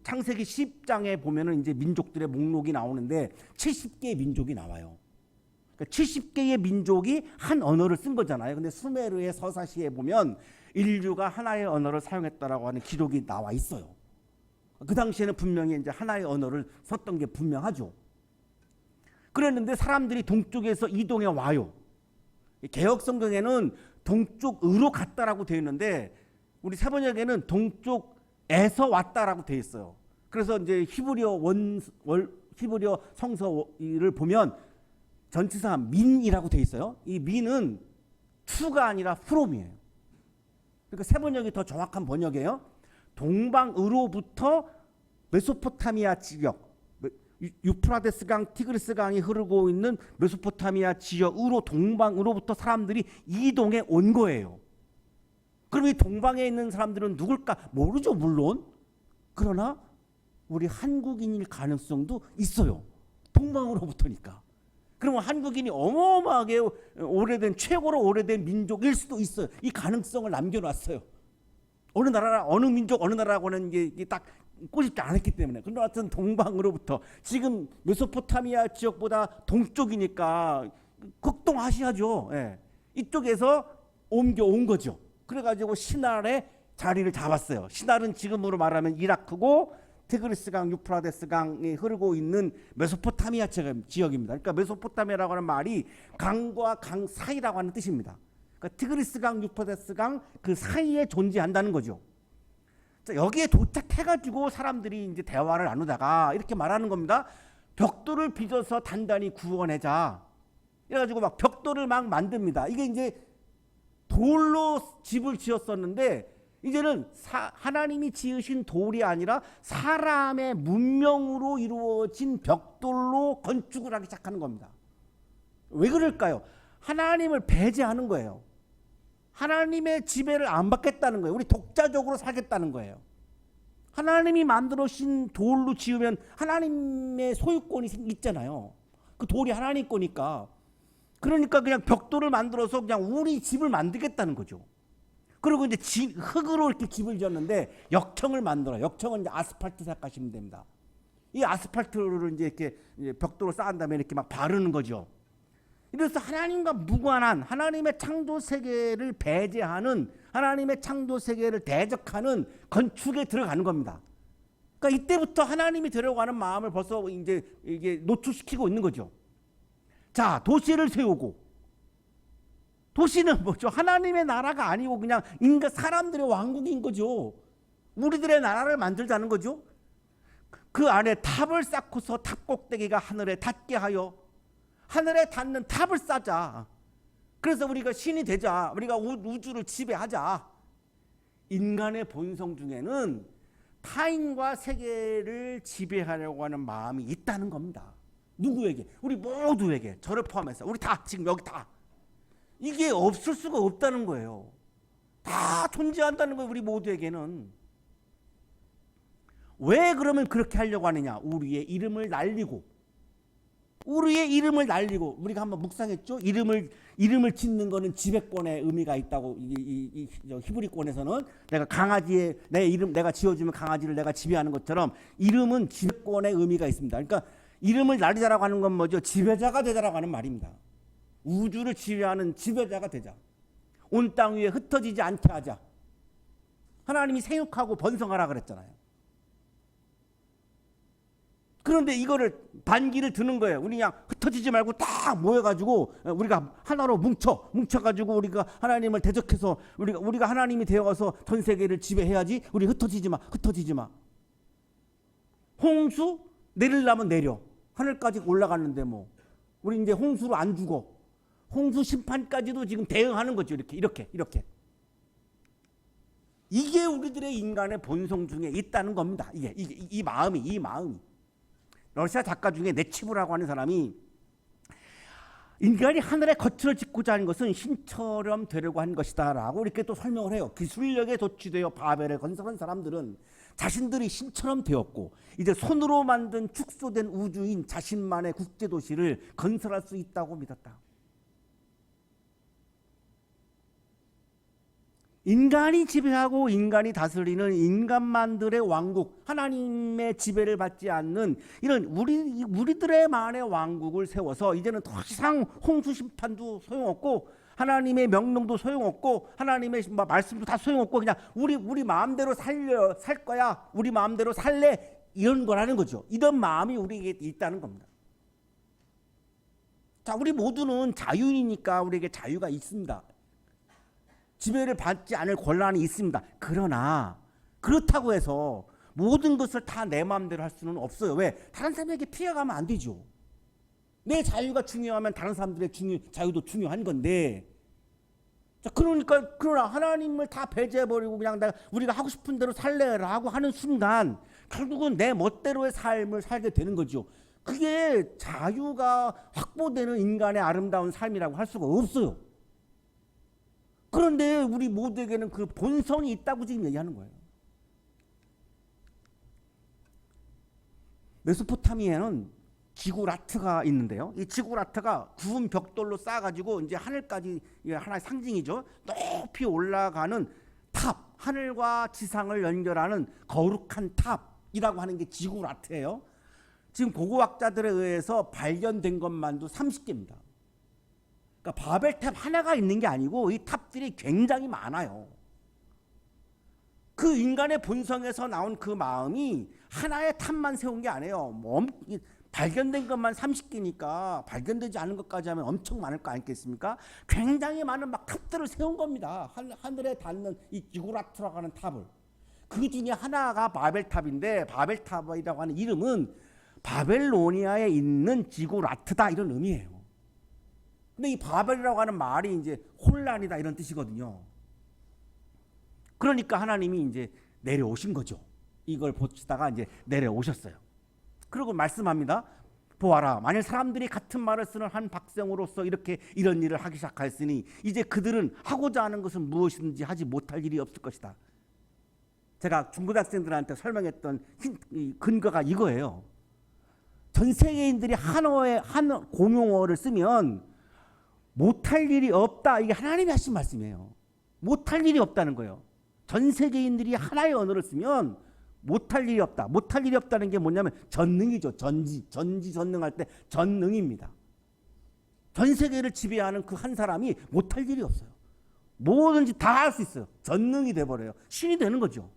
창세기 10장에 보면은 이제 민족들의 목록이 나오는데 70개의 민족이 나와요. 그러니까 70개의 민족이 한 언어를 쓴 거잖아요. 근데 수메르의 서사시에 보면 인류가 하나의 언어를 사용했다라고 하는 기록이 나와 있어요. 그 당시에는 분명히 이제 하나의 언어를 썼던 게 분명하죠. 그랬는데 사람들이 동쪽에서 이동해 와요. 개역 성경에는 동쪽으로 갔다라고 되어 있는데 우리 세번역에는 동쪽에서 왔다라고 되어 있어요. 그래서 이제 히브리어 성서를 보면 전치사 민이라고 되어 있어요. 이 민은 투가 아니라 프롬이에요. 그러니까 세번역이 더 정확한 번역이에요. 동방으로부터 메소포타미아 지역, 유프라데스 강, 티그리스 강이 흐르고 있는 메소포타미아 지역으로 동방으로부터 사람들이 이동해 온 거예요. 그럼 이 동방에 있는 사람들은 누굴까? 모르죠, 물론. 그러나 우리 한국인일 가능성도 있어요. 동방으로부터니까. 그러면 한국인이 어마어마하게 최고로 오래된 민족일 수도 있어요. 이 가능성을 남겨놨어요. 어느 나라, 어느 민족, 어느 나라라고는 이게 딱 꼬집지 않았기 때문에. 그런데 하여튼 동방으로부터 지금 메소포타미아 지역보다 동쪽이니까 극동아시아죠. 예. 이쪽에서 옮겨온 거죠. 그래가지고 시날에 자리를 잡았어요. 시날은 지금으로 말하면 이라크고 티그리스 강, 유프라데스 강이 흐르고 있는 메소포타미아 지역입니다. 그러니까 메소포타미아라고 하는 말이 강과 강 사이라고 하는 뜻입니다. 그러니까 티그리스 강, 유프라데스 강 그 사이에 존재한다는 거죠. 자, 여기에 도착해가지고 사람들이 이제 대화를 나누다가 이렇게 말하는 겁니다. 벽돌을 빚어서 단단히 구워내자. 이래가지고 막 벽돌을 막 만듭니다. 이게 이제 돌로 집을 지었었는데 이제는 하나님이 지으신 돌이 아니라 사람의 문명으로 이루어진 벽돌로 건축을 하기 시작하는 겁니다. 왜 그럴까요? 하나님을 배제하는 거예요. 하나님의 지배를 안 받겠다는 거예요. 우리 독자적으로 살겠다는 거예요. 하나님이 만들어신 돌로 지으면 하나님의 소유권이 있잖아요. 그 돌이 하나님 거니까. 그러니까 그냥 벽돌을 만들어서 그냥 우리 집을 만들겠다는 거죠. 그리고 이제 흙으로 이렇게 집을 지었는데 역청을 만들어요. 역청은 이제 아스팔트 생각하시면 됩니다. 이 아스팔트를 이제 이렇게 벽돌로 쌓은 다음에 이렇게 막 바르는 거죠. 이래서 하나님과 무관한 하나님의 창조 세계를 배제하는 하나님의 창조 세계를 대적하는 건축에 들어가는 겁니다. 그러니까 이때부터 하나님이 들어가는 마음을 벌써 이제 이게 노출시키고 있는 거죠. 자, 도시를 세우고, 도시는 뭐죠? 하나님의 나라가 아니고 그냥 인간 사람들의 왕국인 거죠. 우리들의 나라를 만들자는 거죠. 그 안에 탑을 쌓고서 탑 꼭대기가 하늘에 닿게 하여 하늘에 닿는 탑을 쌓자. 그래서 우리가 신이 되자. 우리가 우주를 지배하자. 인간의 본성 중에는 타인과 세계를 지배하려고 하는 마음이 있다는 겁니다. 누구에게? 우리 모두에게. 저를 포함해서 우리 다 지금 여기 다. 이게 없을 수가 없다는 거예요. 다 존재한다는 거예요. 우리 모두에게는. 왜 그러면 그렇게 하려고 하느냐? 우리의 이름을 날리고 우리가 한번 묵상했죠. 이름을 짓는 거는 지배권의 의미가 있다고 이 히브리권에서는 내가 강아지의 내 이름 내가 지어주면 강아지를 내가 지배하는 것처럼 이름은 지배권의 의미가 있습니다. 그러니까 이름을 날리자라고 하는 건 뭐죠? 지배자가 되자라고 하는 말입니다. 우주를 지배하는 지배자가 되자. 온 땅 위에 흩어지지 않게 하자. 하나님이 생육하고 번성하라 그랬잖아요. 그런데 이거를 반기를 드는 거예요. 우리 그냥 흩어지지 말고 딱 모여가지고 우리가 하나로 뭉쳐가지고 우리가 하나님을 대적해서 우리가 하나님이 되어서 전 세계를 지배해야지. 우리 흩어지지 마. 홍수 내리려면 내려. 하늘까지 올라갔는데 뭐 우리 이제 홍수로 안 죽어. 홍수 심판까지도 지금 대응하는 거죠. 이렇게. 이게 우리들의 인간의 본성 중에 있다는 겁니다. 이 마음이. 러시아 작가 중에 네치브라고 하는 사람이 인간이 하늘에 거처를 짓고자 하는 것은 신처럼 되려고 한 것이다 라고 이렇게 또 설명을 해요. 기술력에 도취되어 바벨을 건설한 사람들은 자신들이 신처럼 되었고 이제 손으로 만든 축소된 우주인 자신만의 국제도시를 건설할 수 있다고 믿었다. 인간이 지배하고 인간이 다스리는 인간만들의 왕국, 하나님의 지배를 받지 않는 이런 우리들의만의 왕국을 세워서 이제는 더 이상 홍수 심판도 소용없고 하나님의 명령도 소용없고 하나님의 말씀도 다 소용없고 그냥 우리 마음대로 살 거야. 우리 마음대로 살래. 이런 거라는 거죠. 이런 마음이 우리에게 있다는 겁니다. 자, 우리 모두는 자유인이니까 우리에게 자유가 있습니다. 지배를 받지 않을 권한이 있습니다. 그러나 그렇다고 해서 모든 것을 다 내 마음대로 할 수는 없어요. 왜? 다른 사람에게 피해가면 안 되죠. 내 자유가 중요하면 다른 사람들의 자유도 중요한 건데 자, 그러나 하나님을 다 배제해버리고 그냥 우리가 하고 싶은 대로 살래라고 하는 순간 결국은 내 멋대로의 삶을 살게 되는 거죠. 그게 자유가 확보되는 인간의 아름다운 삶이라고 할 수가 없어요. 그런데 우리 모두에게는 그 본성이 있다고 지금 얘기하는 거예요. 메소포타미아에는 지구라트가 있는데요. 이 지구라트가 구운 벽돌로 쌓아가지고 이제 하늘까지 하나의 상징이죠. 높이 올라가는 탑, 하늘과 지상을 연결하는 거룩한 탑이라고 하는 게 지구라트예요. 지금 고고학자들에 의해서 발견된 것만도 30개입니다. 그러니까 바벨탑 하나가 있는 게 아니고 이 탑들이 굉장히 많아요. 그 인간의 본성에서 나온 그 마음이 하나의 탑만 세운 게 아니에요. 발견된 것만 30개니까 발견되지 않은 것까지 하면 엄청 많을 거 아니겠습니까? 굉장히 많은 막 탑들을 세운 겁니다. 하늘에 닿는 이 지구라트라고 하는 탑을. 그 중에 하나가 바벨탑인데 바벨탑이라고 하는 이름은 바벨로니아에 있는 지구라트다 이런 의미예요. 근데 이 바벨이라고 하는 말이 이제 혼란이다 이런 뜻이거든요. 그러니까 하나님이 이제 내려오신 거죠. 이걸 보시다가 이제 내려오셨어요. 그리고 말씀합니다. 보아라, 만일 사람들이 같은 말을 쓰는 한 백성으로서 이렇게 이런 일을 하기 시작하였으니 이제 그들은 하고자 하는 것은 무엇이든지 하지 못할 일이 없을 것이다. 제가 중고등학생들한테 설명했던 이 근거가 이거예요. 전 세계인들이 한 공용어를 쓰면 못할 일이 없다. 이게 하나님이 하신 말씀이에요. 못할 일이 없다는 거예요. 전 세계인들이 하나의 언어를 쓰면 못할 일이 없다. 못할 일이 없다는 게 뭐냐면 전능이죠. 전지전능할 때 전능입니다. 전 세계를 지배하는 그 한 사람이 못할 일이 없어요. 뭐든지 다 할 수 있어요. 전능이 돼버려요. 신이 되는 거죠.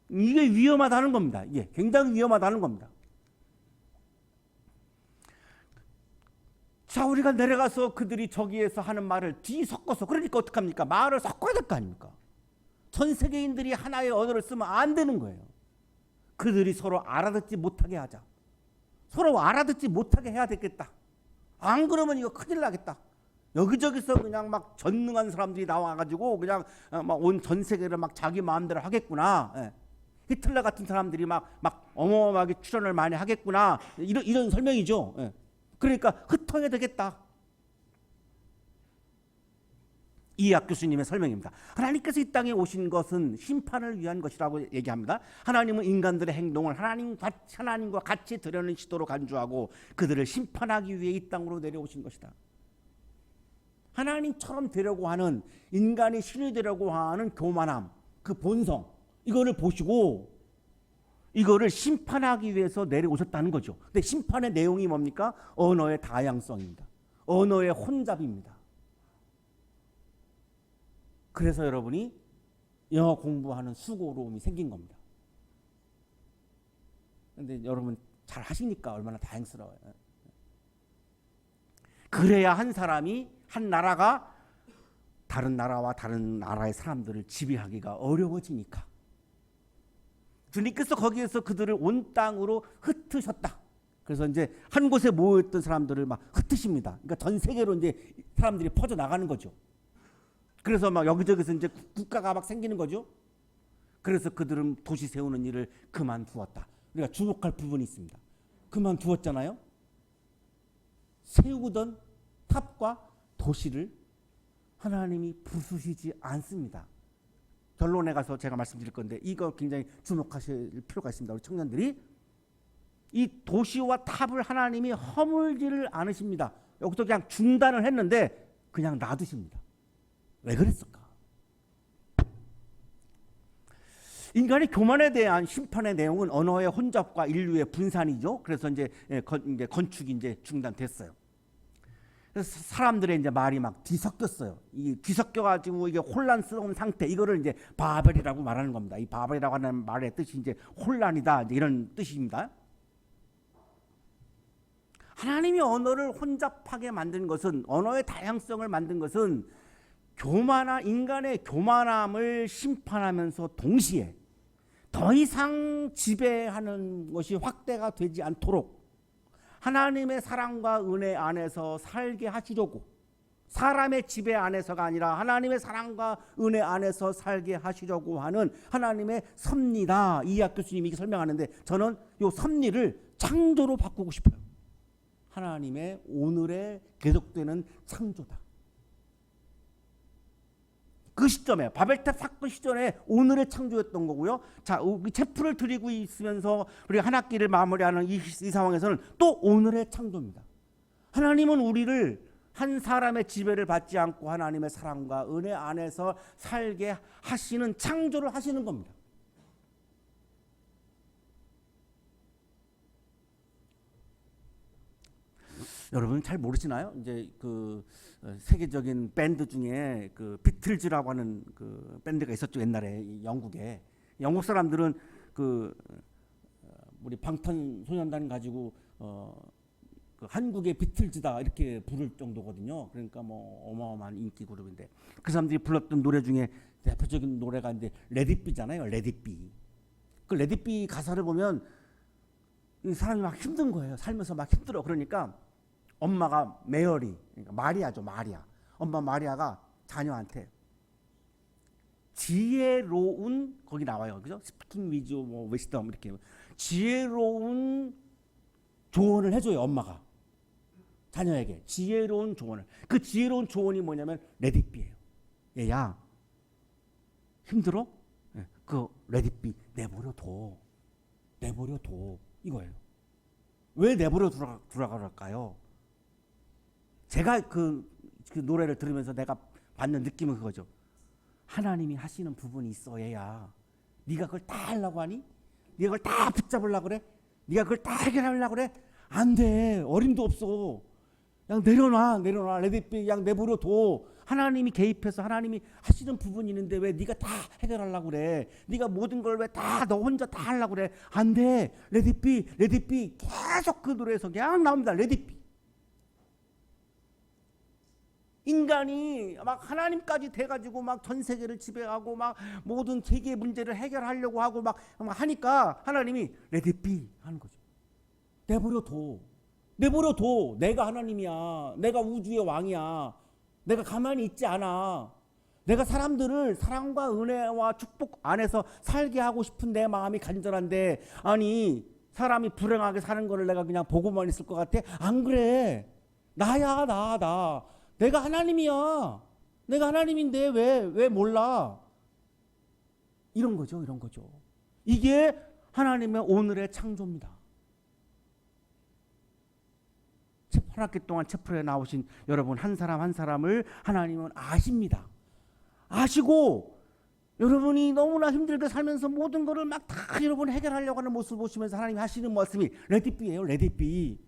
이게 위험하다는 겁니다. 이게 굉장히 위험하다는 겁니다. 자, 우리가 내려가서 그들이 저기에서 하는 말을 뒤섞어서, 그러니까 어떡합니까? 말을 섞어야 될 거 아닙니까? 전 세계인들이 하나의 언어를 쓰면 안 되는 거예요. 그들이 서로 알아듣지 못하게 하자. 서로 알아듣지 못하게 해야 되겠다. 안 그러면 이거 큰일 나겠다. 여기저기서 그냥 막 전능한 사람들이 나와가지고 그냥 막 온 전 세계를 막 자기 마음대로 하겠구나. 예. 히틀러 같은 사람들이 막 어마어마하게 출연을 많이 하겠구나. 이런 설명이죠. 예. 그러니까 흩어야 되겠다. 이학 교수님의 설명입니다. 하나님께서 이 땅에 오신 것은 심판을 위한 것이라고 얘기합니다. 하나님은 인간들의 행동을 하나님과 같이 드러내는 시도로 간주하고 그들을 심판하기 위해 이 땅으로 내려오신 것이다. 하나님처럼 되려고 하는, 인간이 신이 되려고 하는 교만함, 그 본성, 이거를 보시고 이거를 심판하기 위해서 내려오셨다는 거죠. 근데 심판의 내용이 뭡니까? 언어의 다양성입니다. 언어의 혼잡입니다. 그래서 여러분이 영어 공부하는 수고로움이 생긴 겁니다. 그런데 여러분 잘 하시니까 얼마나 다행스러워요. 그래야 한 사람이, 한 나라가 다른 나라와 다른 나라의 사람들을 지배하기가 어려워지니까. 주님께서 거기에서 그들을 온 땅으로 흩으셨다. 그래서 이제 한 곳에 모였던 사람들을 막 흩으십니다. 그러니까 전 세계로 이제 사람들이 퍼져 나가는 거죠. 그래서 막 여기저기서 이제 국가가 막 생기는 거죠. 그래서 그들은 도시 세우는 일을 그만두었다. 우리가 주목할 부분이 있습니다. 그만두었잖아요. 세우던 탑과 도시를 하나님이 부수시지 않습니다. 결론에 가서 제가 말씀드릴 건데 이거 굉장히 주목하실 필요가 있습니다. 우리 청년들이 이 도시와 탑을 하나님이 허물지를 않으십니다. 여기서 그냥 중단을 했는데 그냥 놔두십니다. 왜 그랬을까? 인간의 교만에 대한 심판의 내용은 언어의 혼잡과 인류의 분산이죠. 그래서 이제 건축이 이제 중단됐어요. 그래서 사람들의 이제 말이 막 뒤섞였어요. 이 뒤섞여가지고 이게 혼란스러운 상태, 이거를 이제 바벨이라고 말하는 겁니다. 이 바벨이라고 하는 말의 뜻이 이제 혼란이다, 이제 이런 뜻입니다. 하나님이 언어를 혼잡하게 만든 것은, 언어의 다양성을 만든 것은 인간의 교만함을 심판하면서 동시에 더 이상 지배하는 것이 확대가 되지 않도록 하나님의 사랑과 은혜 안에서 살게 하시려고, 사람의 지배 안에서가 아니라 하나님의 사랑과 은혜 안에서 살게 하시려고 하는 하나님의 섭리다. 이학 교수님이 설명하는데 저는 이 섭리를 창조로 바꾸고 싶어요. 하나님의 오늘의 계속되는 창조다. 그 시점에, 바벨탑 사건 시점에 오늘의 창조였던 거고요. 자, 체프를 드리고 있으면서 우리 한 학기를 마무리하는 이 상황에서는 또 오늘의 창조입니다. 하나님은 우리를 한 사람의 지배를 받지 않고 하나님의 사랑과 은혜 안에서 살게 하시는 창조를 하시는 겁니다. 여러분 잘 모르시나요? 이제 그 세계적인 밴드 중에 그 비틀즈라고 하는 그 밴드가 있었죠. 옛날에 영국에. 영국 사람들은 그 우리 방탄소년단 가지고 그 한국의 비틀즈다 이렇게 부를 정도거든요. 그러니까 뭐 어마어마한 인기 그룹인데 그 사람들이 불렀던 노래 중에 대표적인 노래가 이제 레디비잖아요. 레디비. 그 레디비 가사를 보면 이 사람이 막 힘든 거예요. 살면서 막 힘들어. 그러니까 엄마가 메어리, 그러니까 마리아죠, 마리아. 엄마 마리아가 자녀한테 지혜로운, 거기 나와요, 그죠? 스피킹 위즈 뭐 웨스덤 이렇게 지혜로운 조언을 해줘요, 엄마가 자녀에게 지혜로운 조언을. 그 지혜로운 조언이 뭐냐면 레디비예요. 얘야, 힘들어? 그 레디비 내버려둬 이거예요. 왜 내버려 두라갈까요? 제가 그 노래를 들으면서 내가 받는 느낌은 그거죠. 하나님이 하시는 부분이 있어야 네가 그걸 다 하려고 하니? 네가 그걸 다 붙잡으려고 그래? 네가 그걸 다 해결하려고 그래? 안 돼. 어림도 없어. 그냥 내려놔. 레디비 그냥 내버려둬. 하나님이 개입해서 하나님이 하시는 부분이 있는데 왜 네가 다 해결하려고 그래? 네가 모든 걸 왜 다 너 혼자 다 하려고 그래? 안 돼. 레디비 계속 그 노래에서 그냥 나옵니다. 레디비. 인간이 막 하나님까지 돼가지고 막 전 세계를 지배하고 막 모든 세계의 문제를 해결하려고 하고 막 하니까 하나님이 레디비 하는 거죠. 내버려둬. 내가 하나님이야. 내가 우주의 왕이야. 내가 가만히 있지 않아. 내가 사람들을 사랑과 은혜와 축복 안에서 살게 하고 싶은 내 마음이 간절한데, 아니 사람이 불행하게 사는 거를 내가 그냥 보고만 있을 것 같아? 안 그래. 나야 나. 내가 하나님이야. 내가 하나님인데 왜 몰라? 이런 거죠. 이게 하나님의 오늘의 창조입니다. 한 학기 동안 채플에 나오신 여러분 한 사람 한 사람을 하나님은 아십니다. 아시고 여러분이 너무나 힘들게 살면서 모든 것을 막 다 여러분 해결하려고 하는 모습을 보시면서 하나님이 하시는 말씀이 레디비예요. 레디비.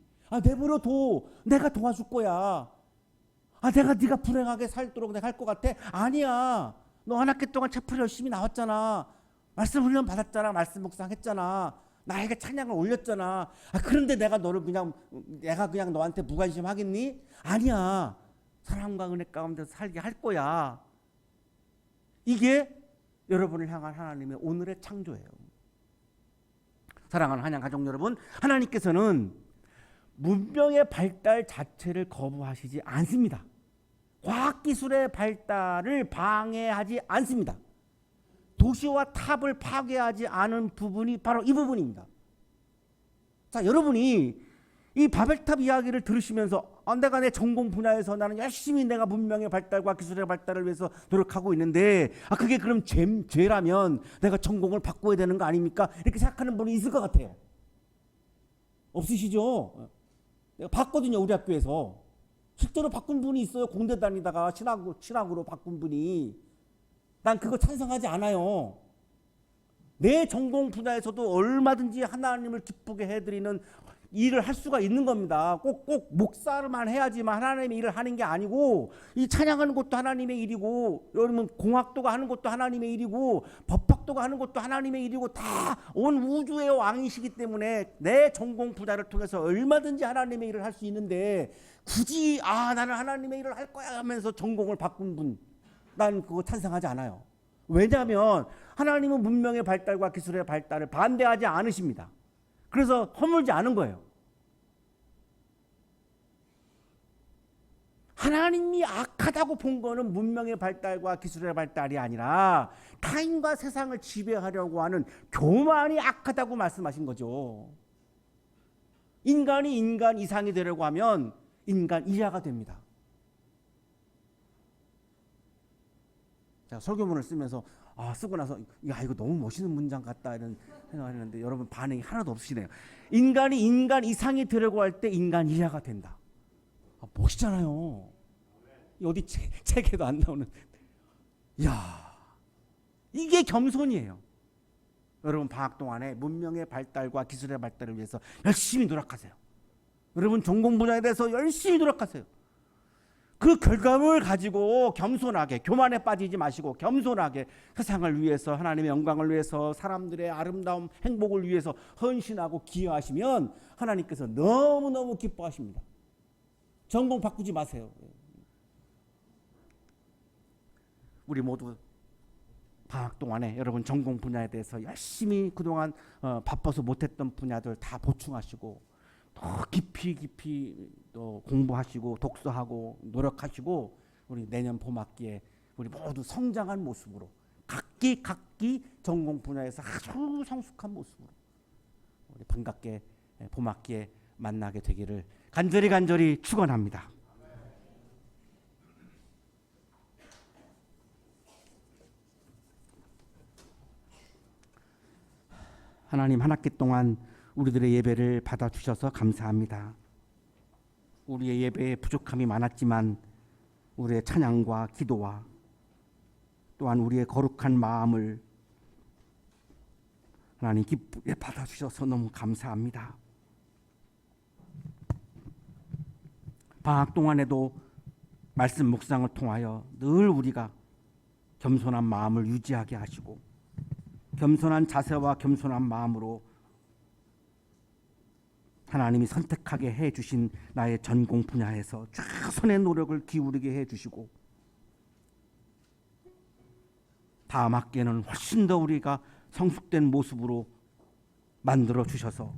내버려둬. 내가 도와줄 거야. 내가 네가 불행하게 살도록 내가 할 것 같아? 아니야. 너 한 학기 동안 채플 열심히 나왔잖아. 말씀 훈련 받았잖아. 말씀 묵상했잖아. 나에게 찬양을 올렸잖아. 그런데 내가 그냥 너한테 무관심 하겠니? 아니야. 사랑과 은혜 가운데 살게 할 거야. 이게 여러분을 향한 하나님의 오늘의 창조예요. 사랑하는 한양 가족 여러분, 하나님께서는 문명의 발달 자체를 거부하시지 않습니다. 과학기술의 발달을 방해하지 않습니다. 도시와 탑을 파괴하지 않은 부분이 바로 이 부분입니다. 자, 여러분이 이 바벨탑 이야기를 들으시면서 내가 내 전공 분야에서 나는 열심히 내가 문명의 발달과 기술의 발달을 위해서 노력하고 있는데 그게 그럼 죄라면 내가 전공을 바꿔야 되는 거 아닙니까? 이렇게 생각하는 분이 있을 것 같아요. 없으시죠? 내가 봤거든요. 우리 학교에서 실제로 바꾼 분이 있어요. 공대 다니다가 신학으로 바꾼 분이. 난 그거 찬성하지 않아요. 내 전공 분야에서도 얼마든지 하나님을 기쁘게 해드리는 일을 할 수가 있는 겁니다. 꼭 목사만 해야지만 하나님의 일을 하는 게 아니고, 이 찬양하는 것도 하나님의 일이고, 여러분 공학도가 하는 것도 하나님의 일이고, 법학도가 하는 것도 하나님의 일이고, 다 온 우주의 왕이시기 때문에 내 전공 분야를 통해서 얼마든지 하나님의 일을 할 수 있는데, 굳이 나는 하나님의 일을 할 거야 하면서 전공을 바꾼 분, 난 그거 찬성하지 않아요. 왜냐하면 하나님은 문명의 발달과 기술의 발달을 반대하지 않으십니다. 그래서 허물지 않은 거예요. 하나님이 악하다고 본 거는 문명의 발달과 기술의 발달이 아니라 타인과 세상을 지배하려고 하는 교만이 악하다고 말씀하신 거죠. 인간이 인간 이상이 되려고 하면 인간 이하가 됩니다. 제가 설교문을 쓰면서 쓰고 나서 이거 너무 멋있는 문장 같다 이런 생각을 했는데 여러분 반응이 하나도 없으시네요. 인간이 인간 이상이 되려고 할 때 인간 이하가 된다. 멋있잖아요. 어디 책에도 안 나오는. 이게 겸손이에요. 여러분 방학 동안에 문명의 발달과 기술의 발달을 위해서 열심히 노력하세요. 여러분 전공 분야에 대해서 열심히 노력하세요. 그 결과물을 가지고 겸손하게, 교만에 빠지지 마시고 겸손하게 세상을 위해서, 하나님의 영광을 위해서, 사람들의 아름다움, 행복을 위해서 헌신하고 기여하시면 하나님께서 너무너무 기뻐하십니다. 전공 바꾸지 마세요. 우리 모두 방학 동안에 여러분 전공 분야에 대해서 열심히 그동안 바빠서 못했던 분야들 다 보충하시고 더 깊이 또 공부하시고 독서하고 노력하시고 우리 내년 봄학기에 우리 모두 성장한 모습으로 각기 전공 분야에서 아주 성숙한 모습으로 우리 반갑게 봄학기에 만나게 되기를 간절히 축원합니다. 하나님 한 학기 동안 우리들의 예배를 받아주셔서 감사합니다. 우리의 예배에 부족함이 많았지만 우리의 찬양과 기도와 또한 우리의 거룩한 마음을 하나님 기쁘게 받아주셔서 너무 감사합니다. 방학 동안에도 말씀 묵상을 통하여 늘 우리가 겸손한 마음을 유지하게 하시고 겸손한 자세와 겸손한 마음으로 하나님이 선택하게 해주신 나의 전공 분야에서 최선의 노력을 기울이게 해주시고 다음 학기에는 훨씬 더 우리가 성숙된 모습으로 만들어 주셔서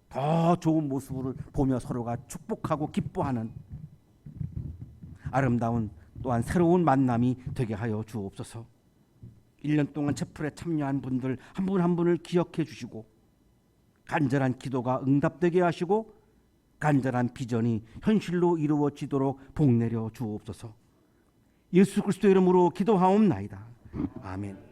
더 좋은 모습을 보며 서로가 축복하고 기뻐하는 아름다운 또한 새로운 만남이 되게 하여 주옵소서. 1년 동안 채플에 참여한 분들 한 분 한 분을 기억해 주시고 간절한 기도가 응답되게 하시고 간절한 비전이 현실로 이루어지도록 복내려 주옵소서. 예수 그리스도의 이름으로 기도하옵나이다. 아멘.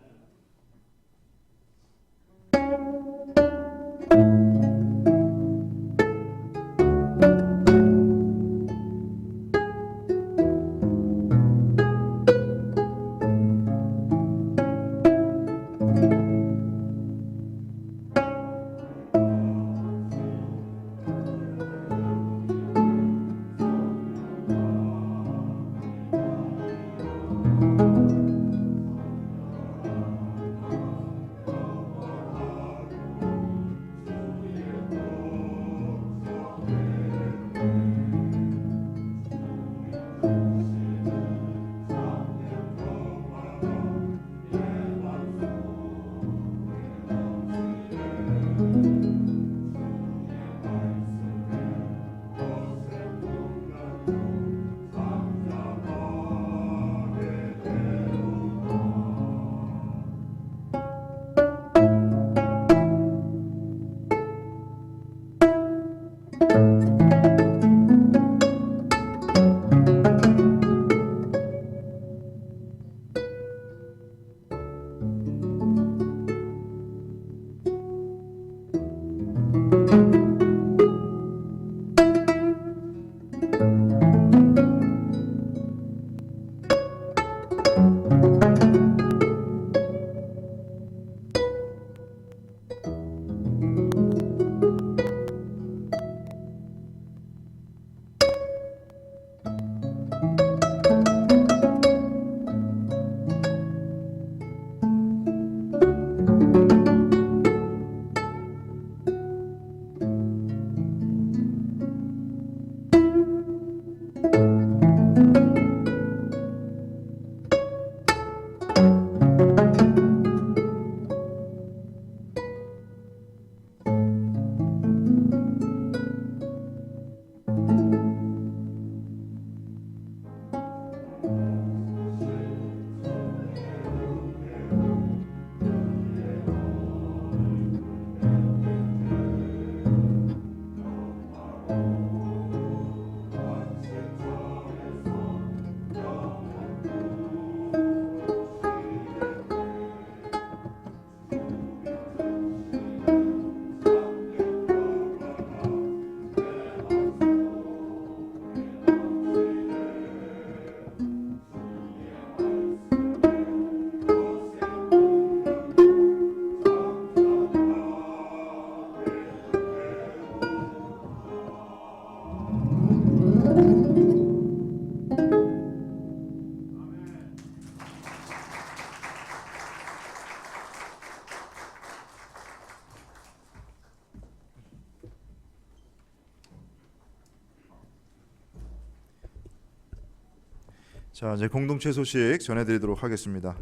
자, 이제 공동체 소식 전해드리도록 하겠습니다.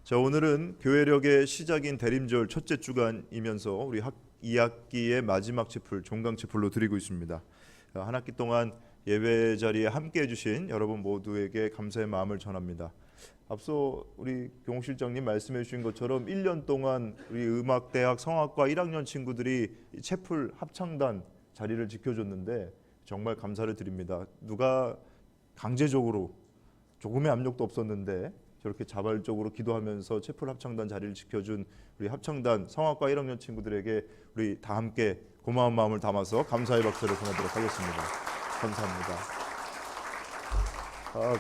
자, 오늘은 교회력의 시작인 대림절 첫째 주간이면서 우리 2학기의 마지막 채플 종강 채플로 드리고 있습니다. 한 학기 동안 예배 자리에 함께 해주신 여러분 모두에게 감사의 마음을 전합니다. 앞서 우리 경옥 실장님 말씀해 주신 것처럼 1년 동안 우리 음악대학 성악과 1학년 친구들이 채플 합창단 자리를 지켜줬는데 정말 감사를 드립니다. 누가 강제적으로 조금의 압력도 없었는데 저렇게 자발적으로 기도하면서 채플 합창단 자리를 지켜준 우리 합창단 성악과 1학년 친구들에게 우리 다 함께 고마운 마음을 담아서 감사의 박수를 보내도록 하겠습니다. 감사합니다.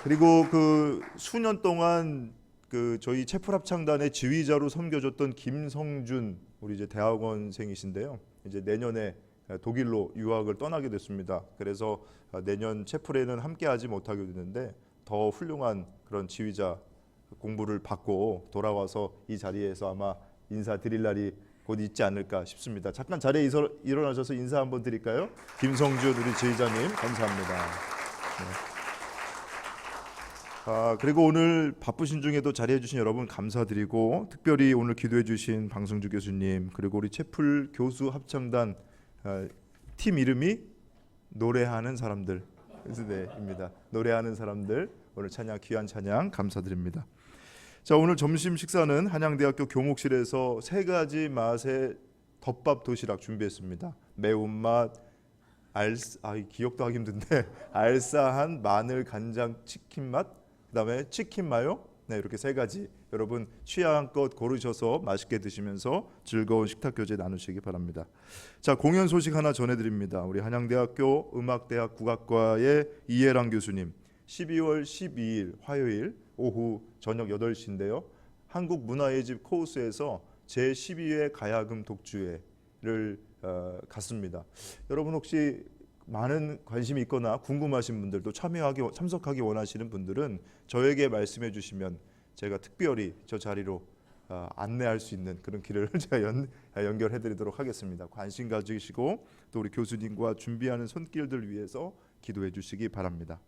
그리고 그 수년 동안 그 저희 채플 합창단의 지휘자로 섬겨줬던 김성준 우리 이제 대학원생이신데요. 이제 내년에 독일로 유학을 떠나게 됐습니다. 그래서 내년 채플에는 함께하지 못하게 됐는데 더 훌륭한 그런 지휘자 공부를 받고 돌아와서 이 자리에서 아마 인사드릴 날이 곧 있지 않을까 싶습니다. 잠깐 자리에 일어나셔서 인사 한번 드릴까요? 김성준 우리 지휘자님 감사합니다. 네. 그리고 오늘 바쁘신 중에도 자리해 주신 여러분 감사드리고 특별히 오늘 기도해 주신 방승주 교수님 그리고 우리 채플 교수 합창단 팀 이름이 노래하는 사람들 입니다. 노래하는 사람들 오늘 찬양 귀한 찬양 감사드립니다. 자 오늘 점심 식사는 한양대학교 교목실에서 3가지 맛의 덮밥 도시락 준비했습니다. 매운맛, 기억도 하기 힘든데 알싸한 마늘 간장 치킨 맛, 그다음에 치킨 마요. 네 이렇게 3가지 여러분 취향껏 고르셔서 맛있게 드시면서 즐거운 식탁 교제 나누시기 바랍니다. 자 공연 소식 하나 전해드립니다. 우리 한양대학교 음악대학 국악과의 이해랑 교수님 12월 12일 화요일 오후 저녁 8시인데요. 한국문화의 집 코우스에서 제12회 가야금 독주회를 갔습니다. 여러분 혹시 많은 관심이 있거나 궁금하신 분들도 참석하기 원하시는 분들은 저에게 말씀해 주시면 제가 특별히 저 자리로 안내할 수 있는 그런 길을 제가 연결해 드리도록 하겠습니다. 관심 가지시고 또 우리 교수님과 준비하는 손길들 위해서 기도해 주시기 바랍니다.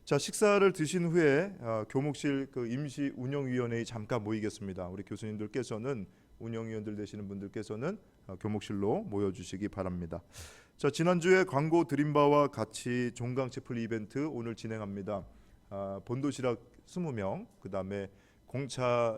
자 식사를 드신 후에 교목실 그 임시 운영위원회에 잠깐 모이겠습니다. 우리 교수님들께서는 운영위원들 되시는 분들께서는 교목실로 모여주시기 바랍니다. 자 지난주에 광고 드린 바와 같이 종강 채플 이벤트 오늘 진행합니다. 본도시락 20명, 그 다음에 공차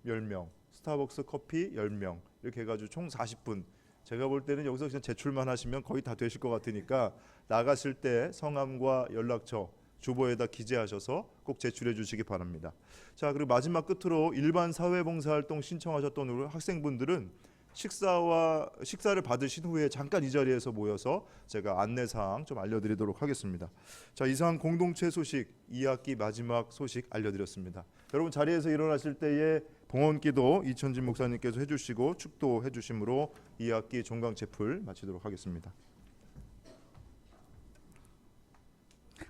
10명, 스타벅스 커피 10명 이렇게 해가지고 총 40분. 제가 볼 때는 여기서 그냥 제출만 하시면 거의 다 되실 것 같으니까 나가실 때 성함과 연락처 주보에다 기재하셔서 꼭 제출해 주시기 바랍니다. 자 그리고 마지막 끝으로 일반 사회봉사활동 신청하셨던 우리 학생분들은 식사를 받으신 후에 잠깐 이 자리에서 모여서 제가 안내사항 좀 알려드리도록 하겠습니다. 자 이상 공동체 소식 2학기 마지막 소식 알려드렸습니다. 여러분 자리에서 일어나실 때에 봉헌기도 이천진 목사님께서 해주시고 축도해 주심으로 2학기 종강 채플 마치도록 하겠습니다.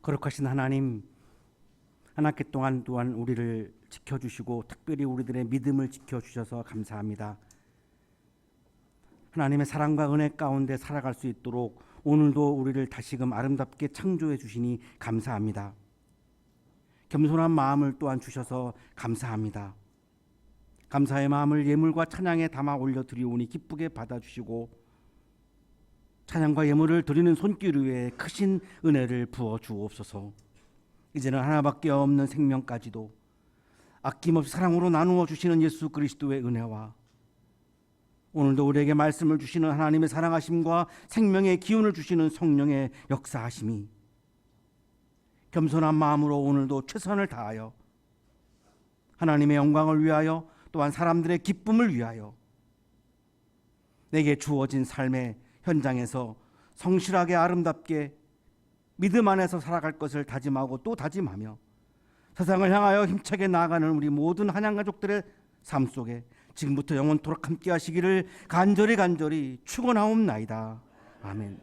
거룩하신 하나님, 한 학기 동안 또한 우리를 지켜주시고 특별히 우리들의 믿음을 지켜주셔서 감사합니다. 하나님의 사랑과 은혜 가운데 살아갈 수 있도록 오늘도 우리를 다시금 아름답게 창조해 주시니 감사합니다. 겸손한 마음을 또한 주셔서 감사합니다. 감사의 마음을 예물과 찬양에 담아 올려드리오니 기쁘게 받아주시고 찬양과 예물을 드리는 손길 위에 크신 은혜를 부어 주옵소서. 이제는 하나밖에 없는 생명까지도 아낌없이 사랑으로 나누어 주시는 예수 그리스도의 은혜와 오늘도 우리에게 말씀을 주시는 하나님의 사랑하심과 생명의 기운을 주시는 성령의 역사하심이 겸손한 마음으로 오늘도 최선을 다하여 하나님의 영광을 위하여 또한 사람들의 기쁨을 위하여 내게 주어진 삶의 현장에서 성실하게 아름답게 믿음 안에서 살아갈 것을 다짐하고 또 다짐하며 세상을 향하여 힘차게 나아가는 우리 모든 한양 가족들의 삶 속에 지금부터 영원토록 함께 하시기를 간절히 축원하옵나이다. 아멘.